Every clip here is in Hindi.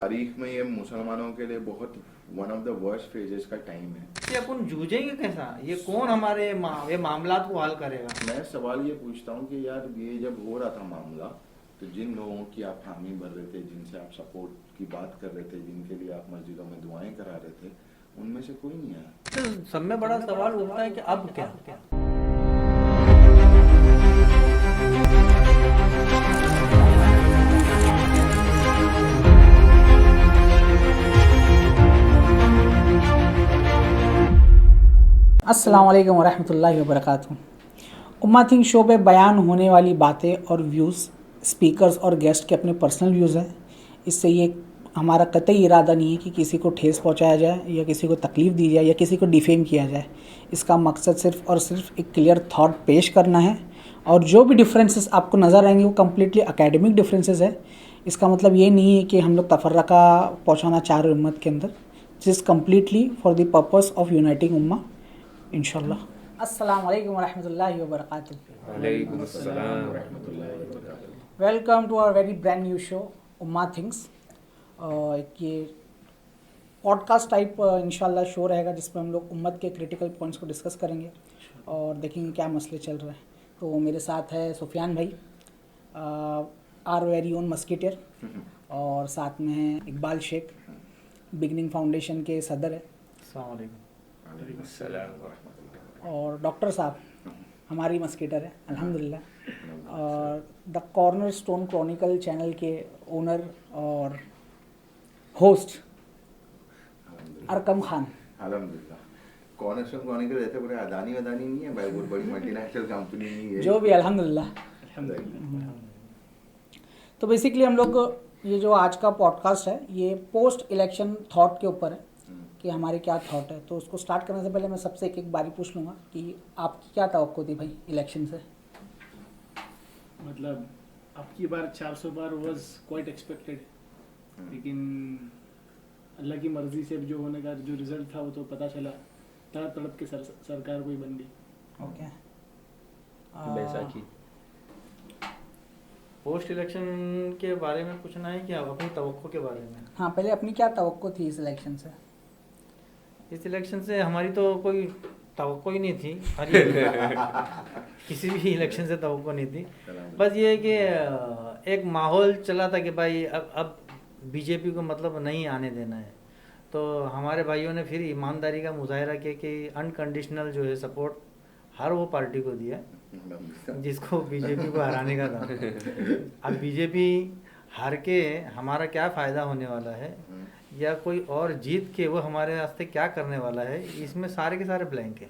तारीख में ये मुसलमानों के लिए बहुत one of the worst phases का टाइम है। ये अपन जूझेंगे कैसा? ये कौन हमारे ये मामलात को हल करेगा? मैं सवाल ये पूछता हूँ कि यार ये जब हो रहा था मामला, तो जिन लोगों की आप हामी भर रहे थे, जिनसे आप सपोर्ट की बात कर रहे थे, जिनके लिए आप मस्जिदों में दुआएं करा रहे थे, उनमें से कोई नहीं आया। तो सब में बड़ा सवाल उठता है कि अब क्या? अस्सलाम वालेकुम वरहमतुल्लाहि वबरकातुहू। उम्मा थिंक शो पे बयान होने वाली बातें और व्यूज़ स्पीकर्स और गेस्ट के अपने पर्सनल व्यूज़ हैं। इससे ये हमारा कतई इरादा नहीं है कि किसी को ठेस पहुंचाया जाए या किसी को तकलीफ़ दी जाए या किसी को डिफेम किया जाए। इसका मकसद सिर्फ़ और सिर्फ एक क्लियर थॉट पेश करना है, और जो भी डिफरेंसेस आपको नज़र आएंगे वो कम्प्लीटली एकेडमिक डिफरेंसेस है। इसका मतलब ये नहीं है कि हम लोग तफर्रका पहुँचाना चाह रहे उम्मत के अंदर। This is completely for the purpose of uniting उम्मा इंशाल्लाह। अस्सलाम वालेकुम वरहमतुल्लाहि वबरकातुहू। वालेकुम अस्सलाम वरहमतुल्लाहि वबरकातुहू। Welcome to our very brand new show उम्मा थिंग्स। ये पॉडकास्ट टाइप इंशाल्लाह शो रहेगा जिसमें हम लोग उम्मत के क्रिटिकल पॉइंट्स को डिस्कस करेंगे और देखेंगे क्या मसले चल रहे हैं। तो मेरे साथ है सुफियान भाई, आर वेरी ओन मस्किटियर, और साथ में है इकबाल शेख, बिगनिंग फाउंडेशन के सदर है, और डॉक्टर साहब हमारी मस्किटर है अल्हम्दुलिल्लाह, और the corner stone Chronicle channel के ओनर और होस्ट अरकम खान। अल्हम्दुलिल्लाह। कॉर्नरस्टोन क्रॉनिकल रहते पूरे अदानी नहीं है भाई, बहुत बड़ी मल्टीनेशनल कंपनी नहीं है जो भी अल्हम्दुलिल्लाह। तो बेसिकली हम लोग ये जो आज का पॉडकास्ट है ये पोस्ट इलेक्शन थॉट के ऊपर है कि हमारे क्या थॉट है। तो उसको स्टार्ट करने से पहले मैं सबसे एक एक बारी पूछ लूँगा कि आपकी क्या तवक्को थी भाई इलेक्शन से? मतलब आपकी बार 400 बार वाज क्वाइट एक्सपेक्टेड, लेकिन अल्लाह की मर्जी से जो होने का जो रिजल्ट था वो तो पता चला, तड़प तड़प के सरकार कोई बन गई। ओके। बैसाखी पोस्ट इलेक्शन के बारे में पूछना है कि अपनी तवक्को के बारे में? हाँ, पहले अपनी क्या तवक्को थी इस इलेक्शन से? इस इलेक्शन से हमारी तो कोई तवक्को ही नहीं थी। किसी भी इलेक्शन से तवक्को नहीं थी। बस ये है कि एक माहौल चला था कि भाई अब बीजेपी को मतलब नहीं आने देना है। तो हमारे भाइयों ने फिर ईमानदारी का मुजाहरा किया कि अनकंडीशनल जो है सपोर्ट हर वो पार्टी को दिया जिसको बीजेपी को हराने का था। अब बीजेपी हार के हमारा क्या फ़ायदा होने वाला है या कोई और जीत के वो हमारे वास्ते क्या करने वाला है, इसमें सारे के सारे ब्लैंक है।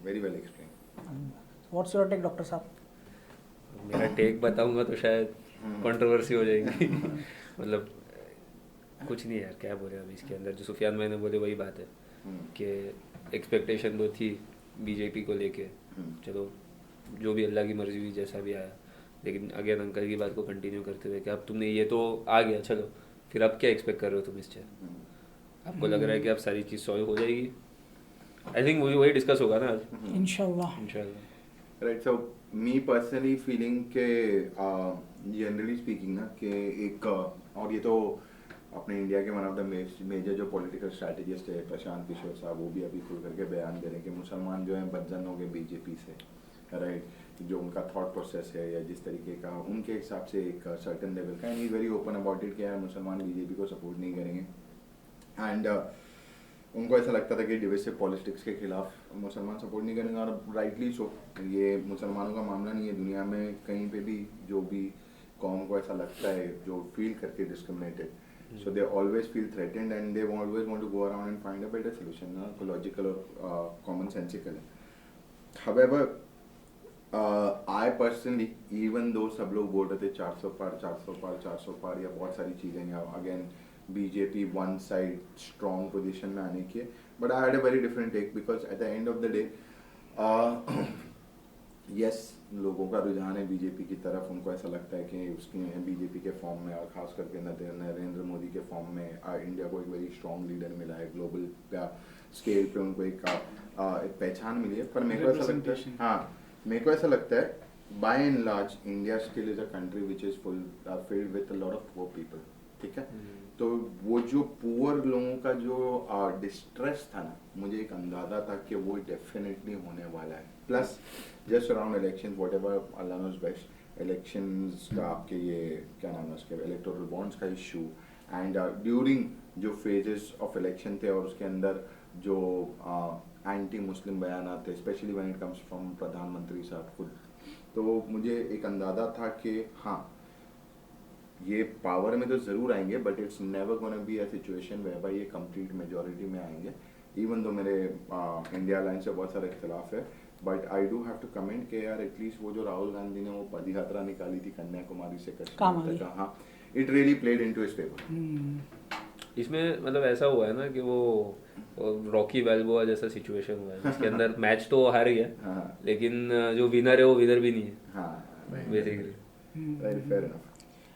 Very well explain. What's your take doctor साहब? मेरा टेक बताऊंगा तो शायद कंट्रोवर्सी हो जाएगी। मतलब कुछ नहीं यार, क्या बोले अब इसके अंदर। जो सुफियान भाई ने बोले वही बात है कि एक्सपेक्टेशन तो थी बीजेपी को लेके, चलो जो भी अल्लाह की मर्जी हुई जैसा भी आया। लेकिन अगेन अंकल की बात को कंटिन्यू करते हुए कि अब तुमने ये तो आ गया, चलो फिर अब क्या एक्सपेक्ट कर रहे हो तुम इससे? आपको लग रहा है कि अब सारी चीज़ सॉल्व हो जाएगी? आई थिंक वही डिस्कस होगा ना आज इंशाल्लाह। राइट। सो मी पर्सनली फीलिंग के जनरली स्पीकिंग ना कि एक और ये तो अपने इंडिया के वन ऑफ द मेजर जो पॉलिटिकल स्ट्रैटेजिस्ट है प्रशांत किशोर साहब, वो भी अभी खुल करके बयान दे रहे हैं कि मुसलमान जो है बदजन हो गए बीजेपी से। राइट। जो उनका थॉट प्रोसेस है या जिस तरीके का उनके हिसाब से एक सर्टेन लेवल का, and he very open about it कि यार मुसलमान बीजेपी को सपोर्ट नहीं करेंगे। एंड उनको ऐसा लगता था कि डिविसिव पॉलिटिक्स के खिलाफ मुसलमान सपोर्ट नहीं करेंगे, और राइटली सो। ये मुसलमानों का मामला नहीं है, दुनिया में कहीं पे भी जो भी कौम को ऐसा लगता है जो फील करके discriminated, so they always feel threatened and they always want to go around and find a better solution, logical or commonsensical. However, I personally, even though सब लोग बोल रहे थे 400 पार या बहुत सारी चीज़ें, या again BJP one side strong position में आने की है, but I had a very different take because at the end of the day yes, लोगों का रुझान है बीजेपी की तरफ। उनको ऐसा लगता है कि उसकी बीजेपी के फॉर्म में, और ख़ास करके नरेंद्र मोदी के फॉर्म में इंडिया को एक वेरी स्ट्रॉन्ग लीडर मिला है, ग्लोबल स्केल पे उनको एक पहचान मिली है। पर मेरे को ऐसा लगता है, हाँ मेरे को ऐसा लगता है by and large India still is a country which is filled with a lot of poor people, ठीक है. तो वो जो पुअर लोगों का जो डिस्ट्रेस था ना, मुझे एक अंदाजा था कि वो डेफिनेटली होने वाला है. Plus just around election whatever अल्लाह नोज बेस्ट, इलेक्शंस का आपके ये क्या नाम है उसके इलेक्टोरल बॉन्ड्स का इशू एंड ड्यूरिंग जो फेजेस ऑफ इलेक्शन थे और उसके अंदर जो एंटी मुस्लिम बयान थे, especially when it comes from प्रधानमंत्री साहब खुद, तो मुझे एक अंदाजा था कि हाँ ये पावर में तो ज़रूर आएंगे, but it's never gonna be a situation whereby ये कंप्लीट मेजॉरिटी में आएंगे. इवन दो मेरे इंडिया अलायंस से बहुत सारे इख्तिलाफ है, but I do have to comment कि यार एटलीस्ट वो जो राहुल गांधी ने वो पद यात्रा निकाली थी कन्याकुमारी से कश्मीर तक, हाँ it really played into his favour. इसमें मतलब ऐसा हुआ है ना कि वो रॉकी बैल्बोआ जैसा सिचुएशन हुआ है जिसके अंदर मैच तो हार ही है, हाँ. लेकिन जो विनर है वो विनर भी नहीं है. हाँ बेसिकली फेयर इनफ.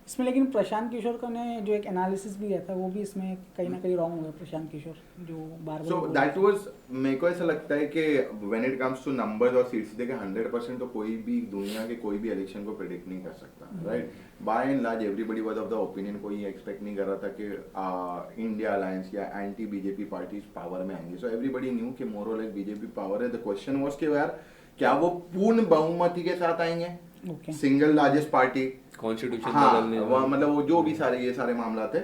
इसमें लेकिन प्रशांत किशोर का ने जो एक एनालिसिस भी किया था वो भी इसमें कहीं ना कहीं रॉन्ग हो गया. प्रशांत किशोर जो बार सो दैट वाज, मेरे को ऐसा लगता है कि when it comes two numbers और सीट्स देखिए 100% तो कोई भी दुनिया के कोई भी इलेक्शन को प्रेडिक्ट नहीं कर सकता, right. By and large everybody was of the opinion, कोई एक्सपेक्ट नहीं कर रहा था कि इंडिया अलायंस या एंटी बीजेपी पार्टीज पावर में आएंगे. सो एवरीबॉडी न्यू कि मोर और लेस बीजेपी पावर है. द क्वेश्चन वाज कि यार क्या वो पूर्ण बहुमति के साथ आएंगे, सिंगल लार्जेस्ट पार्टी, कॉन्स्टिट्यूशन बदलने, मतलब वो जो भी सारे ये सारे मामला थे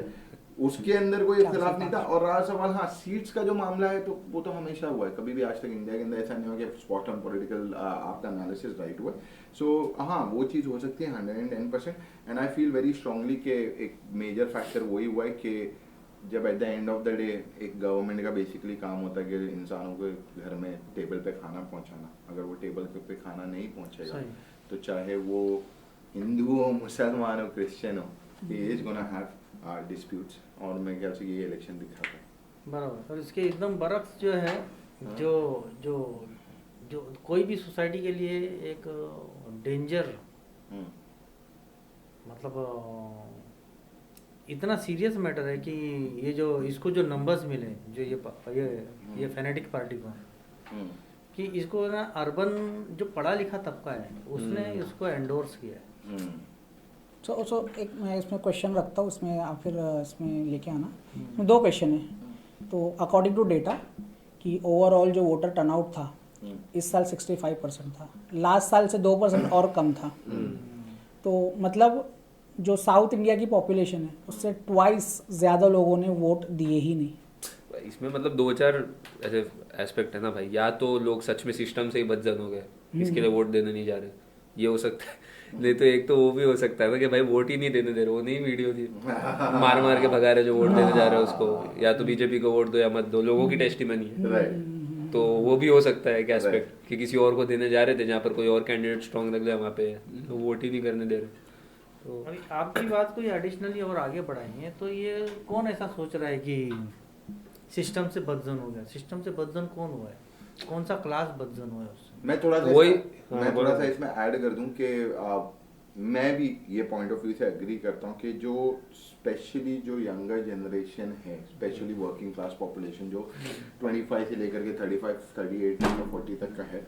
उसके अंदर कोई इख्तिलाफ नहीं था. और रहा सवाल हाँ सीट्स का जो मामला है, तो वो तो हमेशा हुआ है, कभी भी आज तक इंडिया के अंदर ऐसा नहीं हुआ कि स्पॉट ऑन पॉलिटिकल आपका एनालिसिस राइट हुआ. सो हाँ वो चीज़ हो सकती है 110%. And I feel very strongly कि एक मेजर फैक्टर वही हुआ है कि जब eight the end of the day एक गवर्नमेंट का बेसिकली काम होता है कि इंसानों के घर में टेबल पे खाना पहुंचाना. अगर वो टेबल पे खाना नहीं पहुंचेगा तो चाहे वो हिंदू हो, मुसलमान हो, क्रिश्चियन हो, he is gonna have disputes. और मैं ख्याल से ये इलेक्शन दिखाता है. बराबर. और इसके एकदम बरक्स जो है, जो जो जो कोई भी सोसाइटी के लिए एक डेंजर, मतलब इतना सीरियस मैटर है कि ये जो इसको जो नंबर्स मिले, जो ये फेनेटिक पार्टी को, कि इसको ना अर्बन जो पढ़ा लिखा तबका है उसने इसको एंडोर्स किया है. सो एक मैं इसमें क्वेश्चन रखता हूँ, उसमें आप फिर इसमें लेके आना. इसमें 2 क्वेश्चन है. तो अकॉर्डिंग टू डेटा कि ओवरऑल जो वोटर टर्नआउट था इस साल 65% था, लास्ट साल से 2% और कम था. तो मतलब जो साउथ इंडिया की पॉपुलेशन है उससे ट्वाइस ज़्यादा लोगों ने वोट दिए ही नहीं. इसमें मतलब 2-4 ऐसे एस्पेक्ट है ना भाई. या तो लोग सच में सिस्टम से ही बदजन हो गए, इसके लिए वोट देने नहीं जा रहे, ये हो सकता है. नहीं तो एक तो वो भी हो सकता है ना कि भाई वोट ही नहीं देने दे रहे, वो नहीं वीडियो थी मार मार के भगा रहे जो वोट देने जा रहे हैं उसको, या तो बीजेपी को वोट दो या मत दो, लोगों की टेस्टिमनी है. तो वो भी हो सकता है एक एस्पेक्ट कि किसी और को देने जा रहे थे जहाँ पर कोई और कैंडिडेट स्ट्रॉन्ग लग जाए वहाँ पे, तो वोट ही नहीं करने दे रहे. तो आपकी बात को ये एडिशनली और आगे बढ़ाएंगे तो ये कौन ऐसा सोच रहा है कि सिस्टम से बदजन हो गया? सिस्टम से बदजन कौन हुआ है? कौन सा क्लास बदजन हुआ है उससे? मैं थोड़ा सा इसमें ऐड कर दूं कि मैं भी ये पॉइंट ऑफ व्यू से एग्री करता हूँ कि जो स्पेशली जो यंगर जनरेशन है, स्पेशली वर्किंग क्लास पॉपुलेशन जो 25 से लेकर के 35, 38 तक 40 तक का है,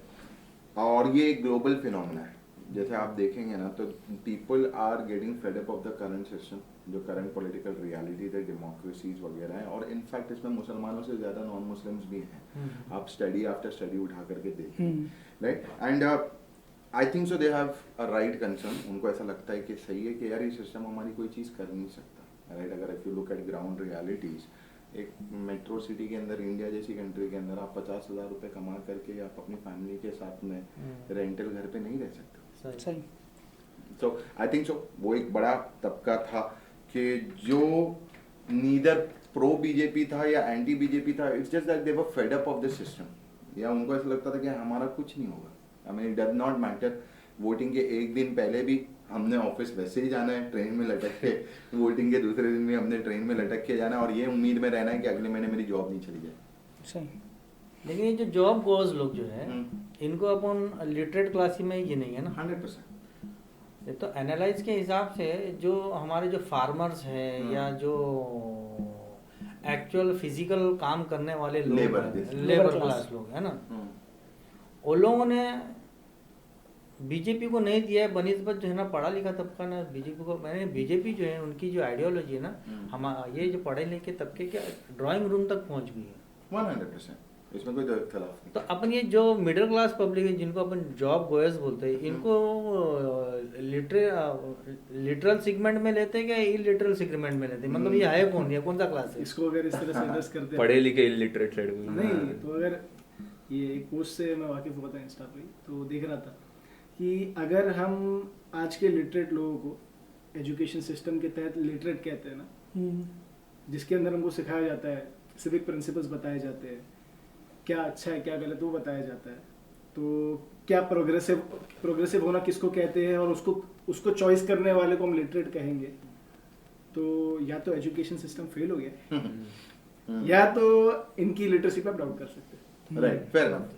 और ये एक ग्लोबल फिनोमेना है. जैसे आप देखेंगे ना तो people are getting fed up of the current system, जो करंट पॉलिटिकल रियलिटी है, डेमोक्रेसीज वगैरह है. और इनफैक्ट इसमें मुसलमानों से ज़्यादा नॉन मुस्लिम्स भी हैं. आप स्टडी आफ्टर स्टडी उठा करके देखें, right. And I think so they have a right concern. उनको ऐसा लगता है कि सही है कि यार ये सिस्टम हमारी कोई चीज़ कर नहीं सकता, राइट. अगर if you look at ground realities, एक मेट्रो सिटी के अंदर, इंडिया जैसी कंट्री के अंदर आप 50,000 रुपये कमा करके आप अपनी फैमिली के साथ में रेंटल घर पे नहीं रह सकते. सही. सो आई थिंक सो वो एक बड़ा तबका था कि जो नीदर प्रो बीजेपी था या एंटी बीजेपी था. It's just that they were fade up of the system, या उनको ऐसा लगता था कि हमारा कुछ नहीं होगा. I mean it does not matter. Voting के एक दिन पहले भी हमने ऑफिस वैसे ही जाना है ट्रेन में लटक के, वोटिंग के दूसरे दिन भी हमने ट्रेन में लटक के जाना है, और ये उम्मीद में रहना है कि अगले महीने मेरी जॉब नहीं चली जाए. सही. लेकिन ये जो जॉब गोज लोग जो है इनको अपन लिटरेट क्लास में ही गिनेंगे ना 100%. ये तो एनालाइज के हिसाब से जो हमारे जो फार्मर्स हैं या जो एक्चुअल फिजिकल काम करने वाले लोग, लेबर क्लास लोग है ना, वो लोगों ने बीजेपी को नहीं दिया है बनिस्बत जो है ना पढ़ा लिखा तबका ना बीजेपी को, मैंने बीजेपी जो है उनकी जो आइडियोलॉजी है ना, हम ये जो पढ़े लिखे तबके के ड्राइंग रूम तक पहुंच गई है 100%, इसमें कोई खिलाफ नहीं। तो अपन ये जो मिडिल क्लास पब्लिक है जिनको अपन जॉब गोयर्स बोलते हैं, इनको लिटरल सेगमेंट में लेते हैं क्या इलिटरल सेगमेंट में लेते हैं, मतलब ये है कौन, ये कौन सा क्लास है? इसको अगर इस तरह से एड्रेस करते हैं, पढ़े लिखे इलिटरेट साइड में नहीं तो अगर ये एक पोस्ट से मैं वाकिफ हुआ था इंस्टा पे, तो देख रहा था कि अगर हम आज के लिटरेट लोगों को एजुकेशन सिस्टम के तहत लिटरेट कहते हैं ना, जिसके अंदर हमको सिखाया जाता है, सिविक प्रिंसिपल्स बताए जाते हैं, क्या अच्छा है क्या गलत वो बताया जाता है, तो क्या प्रोग्रेसिव होना किसको कहते हैं और उसको चॉइस करने वाले को हम लिटरेट कहेंगे, तो या तो एजुकेशन सिस्टम फेल हो गया या तो इनकी लिटरेसी पे आप डाउट कर सकते हैं। Right, fair enough,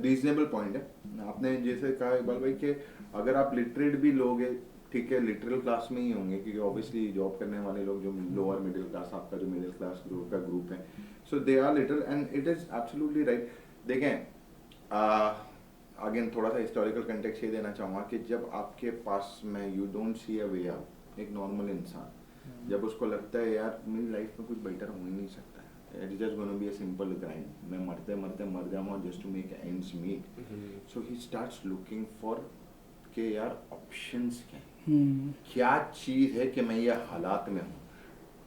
reasonable point है। आपने जैसे कहा इकबाल भाई कि अगर आप लिटरेट भी लोग हैं, ठीक है, लिटरल क्लास में ही होंगे क्योंकि ऑब्वियसली जॉब करने वाले लोग जो लोअर मिडिल क्लास, आपका जो मिडिल क्लास ग्रुप का ग्रुप है, so they are literal and it is absolutely right. देखें अगेन थोड़ा सा हिस्टोरिकल कंटेक्स्ट ये देना चाहूँगा कि जब आपके पास में you don't see a way out, एक नॉर्मल इंसान जब उसको लगता है यार मेरी लाइफ में कुछ बेटर हो ही नहीं सकता है, it is just gonna be a simple grind, मैं मरते मरते मर जाऊँगा just to make ends meet, so he starts looking for के यार ऑप्शंस क्या हैं, क्या चीज़ है कि मैं ये हालात में हूँ।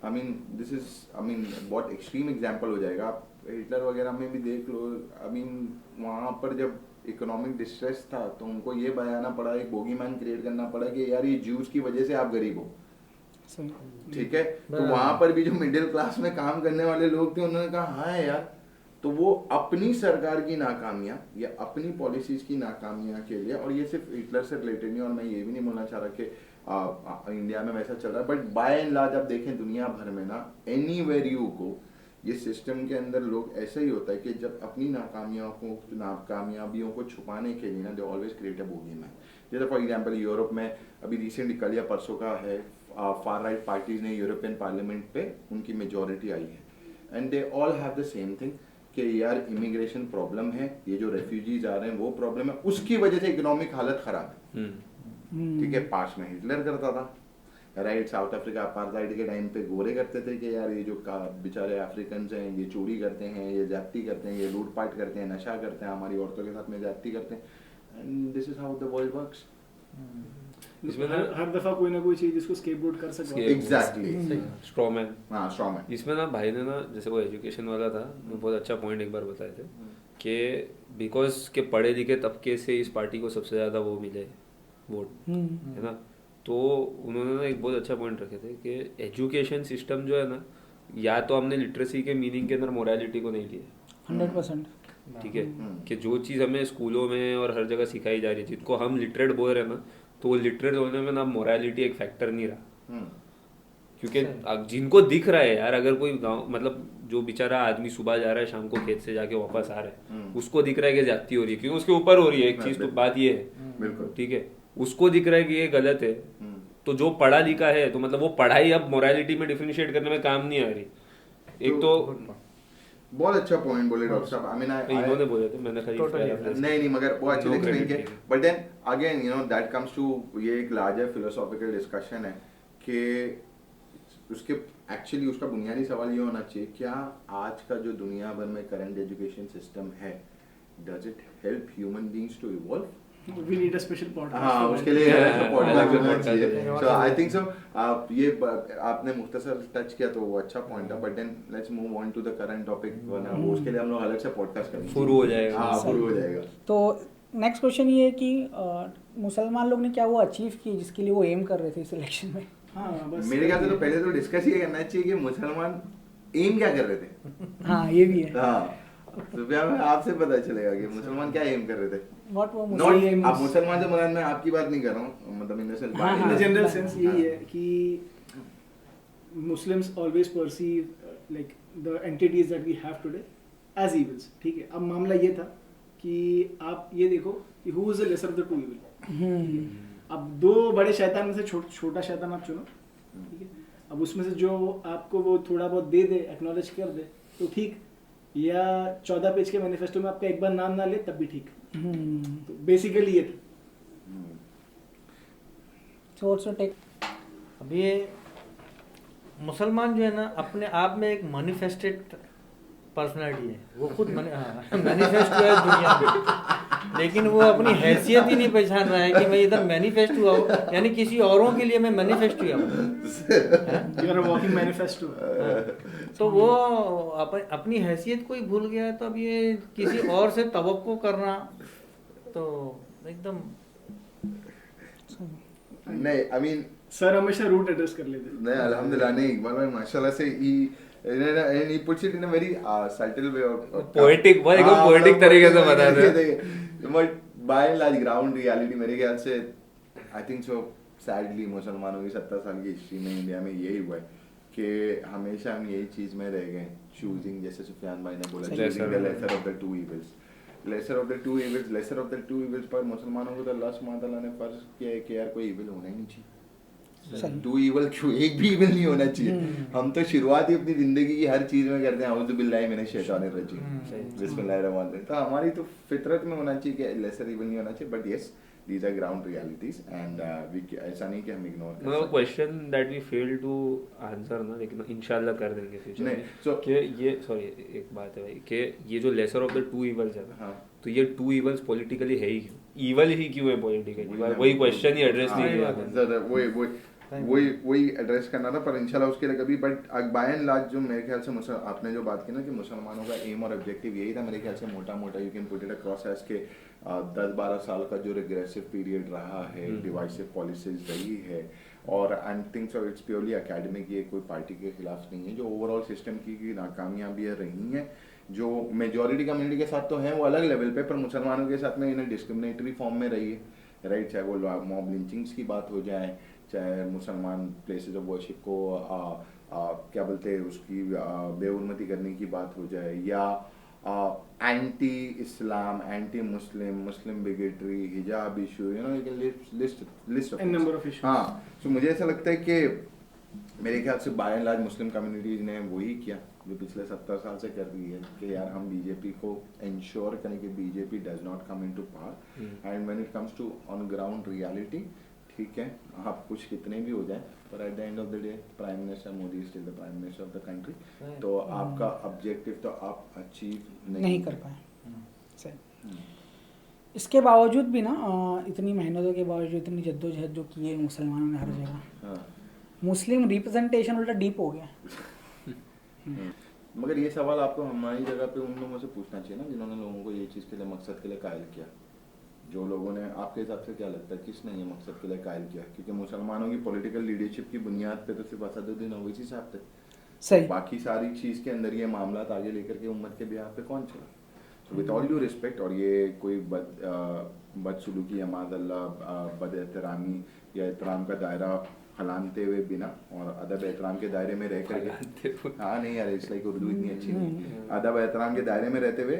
I mean this is, I mean बहुत एक्सट्रीम एग्जाम्पल हो जाएगा, आप हिटलर वगैरह में भी देख लो। आई मीन वहाँ पर जब इकोनॉमिक डिस्ट्रेस था तो उनको ये बताना पड़ा, एक बोगीमैन क्रिएट करना पड़ा कि यार ये ज्यूज की वजह से आप गरीब हो, ठीक है। तो वहाँ पर भी जो मिडिल क्लास में काम करने वाले लोग थे उन्होंने कहा हाँ यार, तो वो अपनी सरकार की नाकामियां या अपनी पॉलिसीज की नाकामियां के लिए, और ये सिर्फ हिटलर से रिलेटेड नहीं, और मैं ये भी नहीं बोलना चाह रहा कि इंडिया में वैसा चल रहा है, बट बाय एंड लार्ज आप देखें दुनिया भर में ना, एनीवेयर यू गो, ये सिस्टम के अंदर लोग ऐसा ही होता है कि जब अपनी नाकामयाबियों को छुपाने के लिए ना, they always create a bogeyman. जैसे फॉर एग्जांपल यूरोप में अभी रिसेंटली कल या परसों का है, फार राइट पार्टीज ने यूरोपियन पार्लियामेंट पे उनकी मेजोरिटी आई है, and they all have the same thing कि यार इमिग्रेशन प्रॉब्लम है, ये जो रेफ्यूजीज आ रहे हैं वो प्रॉब्लम है, उसकी वजह से इकोनॉमिक हालत खराब है, ठीक है। पास में हिटलर करता था, राइट, साउथ अफ्रीका अपार्थाइड के टाइम पे गोरे करते थे कि यार ये जो बेचारे अफ्रीकन हैं ये चोरी करते हैं, ये ज्यादती करते हैं, ये लूटपाट करते हैं, नशा करते हैं, हमारी औरतों के साथ में ज्यादती करते हैं, and this is how the world works. इसमें हर दफा कोई ना कोई चीज इसको स्केपगोट कर सकता है। Exactly, straw man. हाँ, स्ट्रॉमैन। इसमें ना भाई ने ना, जैसे वो एजुकेशन वाला था, बहुत अच्छा पॉइंट एक बार बताए थे कि बिकॉज के पढ़े लिखे तबके से इस पार्टी को सबसे ज्यादा वो मिले वोट, है ना, तो उन्होंने ना एक बहुत अच्छा पॉइंट रखे थे कि एजुकेशन सिस्टम जो है ना, या तो हमने लिटरेसी के मीनिंग के अंदर मोरालिटी को नहीं लिया 100%, ठीक है, कि जो चीज़ हमें स्कूलों में और हर जगह सिखाई जा रही है, जिनको हम लिटरेट बोल रहे हैं ना, तो वो लिटरेट होने में ना मोरालिटी एक फैक्टर नहीं रहा, क्योंकि जिनको दिख रहा है यार, अगर कोई गाँव मतलब जो बेचारा आदमी सुबह जा रहा है शाम को खेत से जाके वापस आ रहा है, उसको दिख रहा है कि ज्यादती हो रही है क्योंकि उसके ऊपर हो रही है, एक चीज तो बात ये है, ठीक है, उसको दिख रहा है कि ये गलत है, तो जो पढ़ा लिखा है तो मतलब वो पढ़ाई अब मोरालिटी में डिफरेंशिएट करने में काम नहीं आ रही। एक तो बहुत अच्छा पॉइंट बोले डॉक्टर साहब, आई मीन इन्होंने बोले थे, मैंने खाली नहीं मगर वो अच्छे एक्सप्लेन किए, but then again you know that comes to, ये एक लार्जर फिलोसॉफिकल डिस्कशन है कि उसके एक्चुअली उसका बुनियादी सवाल ये होना चाहिए, क्या आज का जो दुनिया भर में करंट एजुकेशन सिस्टम है, does it help human beings to evolve? We need a special podcast. हाँ, उसके लिए पॉडकास्ट होना चाहिए। So I think so. ये आपने मुख्तसर टच किया तो वो अच्छा पॉइंट था, but then let's move on to the current topic, वरना वो उसके लिए हम लोग अलग से पॉडकास्ट करेंगे। शुरू हो जाएगा। हाँ, शुरू हो जाएगा। तो नेक्स्ट क्वेश्चन ये है कि मुसलमान लोग ने क्या वो अचीव किए जिसके लिए वो एम कर रहे थे इस इलेक्शन में? हाँ, बस मेरे ख्याल से तो पहले तो डिस्कस ये करना चाहिए कि मुसलमान एम क्या कर रहे थे। हाँ, ये भी है। हाँ, तो आपसे पता चलेगा कि मुसलमान क्या एम कर रहे थे। What were not Muslims? आप मुसलमान से मुराद मैं आपकी बात नहीं कर रहा हूँ, मतलब इन द सेंस, हाँ, in the general sense यही है कि Muslims always perceive like the entities that we have today as evils, ठीक है। अब मामला ये था कि आप ये देखो कि who is the lesser of the two evil। अब दो बड़े शैतान में से छोटा शैतान आप चुनो, ठीक है। अब उसमें से जो आपको वो थोड़ा बहुत दे दे, एक्नॉलेज कर दे तो ठीक, या 14 पेज के मैनिफेस्टो में आपका एक बार नाम ना ले तब भी ठीक। तो बेसिकली ये था। So also take अब ये मुसलमान जो है ना अपने आप में एक मैनिफेस्टेड पर्सनालिटी है, वो खुद मैनिफेस्ट हुआ है दुनिया में, लेकिन वो अपनी हैसियत ही नहीं पहचान रहा है कि मैं इधर मैनिफेस्ट हुआ हूँ, यानी किसी औरों के लिए मैं मैनिफेस्ट हुआ हूँ। You are walking manifesto. तो वो अपनी हैसियत को ही भूल गया है, तो अब ये किसी और से तवक्को करना तो एकदम नहीं, आई मीन सर हमेशा रूट एड्रेस कर लेते हैं। नहीं, अल्हम्दुलिल्लाह नहीं, इकबाल भाई माशाल्लाह से he puts it in a very subtle way or poetic, बहुत एकदम पोएटिक तरीके से बताते हैं। But by and large ground reality मेरे ख्याल से आई थिंक सो सैडली मुसलमानों की 70 साल की हिस्ट्री में इंडिया में यही हुआ है कि हमेशा हम यही चीज में रह गए, चूजिंग, जैसे सुफियान भाई ने बोला, choosing the lesser of the two evils, lesser of the two evils पर मुसलमानों को तो अल्लाह सुब्हानहू व तआला ने फर्ज किया है कि यार कोई इविल होना ही नहीं चाहिए। टू इवल क्यों, एक भी इवल नहीं होना चाहिए। हम तो शुरुआत ही अपनी जिंदगी की हर चीज में करते हैं औज़ु बिल्लाहि मिनश शैतानिर रजीम, बिस्मिल्लाहिर्रहमानिर्रहीम। तो हमारी तो फितरत में होना चाहिए कि लेसर इवल नहीं होना चाहिए, but yes these are ground realities and ऐसा नहीं कि हम इग्नोर कर मतलब question that we fail to answer ना, लेकिन इंशाल्लाह कर देंगे फ्यूचर में। so कि ये सॉरी एक बात है भाई कि ये जो lesser of the two evils है ना, हाँ, तो ये टू इवल्स पॉलिटिकली है ही क्यों, इवल ही क्यों है पॉलिटिकली, वही क्वेश्चन ही एड्रेस नहीं किया। वही एड्रेस करना था, पर इंशाल्लाह उसके लिए कभी। बट बाय एंड लार्ज जो मेरे ख्याल से आपने जो बात की ना कि मुसलमानों का एम और ऑब्जेक्टिव यही था, मेरे ख्याल से मोटा मोटा you can put it across as के 10-12 साल का जो रिग्रेसिव पीरियड रहा है, डिवाइसिव पॉलिसीज रही है, और आई think so it's purely academic, ये कोई पार्टी के खिलाफ नहीं है। जो ओवरऑल सिस्टम की नाकामयाबियाँ रही हैं, जो मेजॉरिटी कम्युनिटी के साथ तो हैं वो अलग लेवल पे, पर मुसलमानों के साथ में इन्हें डिस्क्रिमिनेटरी फॉर्म में रही है, राइट। चाहे वो मॉब लिंचिंग्स की बात हो जाए, चाहे मुसलमान प्लेसेस ऑफ वर्शिप को क्या बोलते हैं उसकी बेहुरमती करने की बात हो जाए, या एंटी इस्लाम, एंटी मुस्लिम, मुस्लिम बिगेटरी, हिजाब issue, you know you can list of number of issues. हाँ, तो मुझे ऐसा लगता है कि मेरे ख्याल से by and large Muslim communities ने वही किया जो पिछले 70 साल से कर रही है कि यार हम बीजेपी को इंश्योर करें कि BJP does not come into power, and when it comes to on ground reality, ठीक है आप कुछ कितने भी हो जाए, पर at the end of the day prime minister Modi is still the prime minister of the country. तो आपका ऑब्जेक्टिव तो आप अचीव नहीं कर पाए। सही। इसके बावजूद भी ना इतनी मेहनतों के बावजूद, इतनी जद्दोजहद जो की है मुसलमानों ने हर जगह, मुस्लिम रिप्रेजेंटेशन उल्टा डीप हो गया। मगर ये सवाल आपको हमारी जगह पे उन लोगों से पूछना चाहिए ना जिन्होंने लोगों को ये चीज़ के लिए, मकसद के लिए कायल किया। जो लोगों ने, आपके हिसाब से क्या लगता है किसने ये मकसद के लिए कायल किया? क्योंकि मुसलमानों की पॉलिटिकल लीडरशिप की बुनियाद पे तो सिर्फ असदुद्दीन ओवैसी साहब थे, सही। बाकी सारी चीज़ के अंदर ये मामला आगे लेकर के उम्मत के बिहार पे कौन चला? So with all due respect, और ये कोई बदसलूकी या माज़अल्लाह बद एहतरामी या एहतराम का दायरा फैलाते हुए बिना और अदब एहतराम के दायरे में रह करके, हाँ नहीं यार इट्स लाइक उर्दू इतनी अच्छी नहीं, अदब एहतराम के दायरे में रहते हुए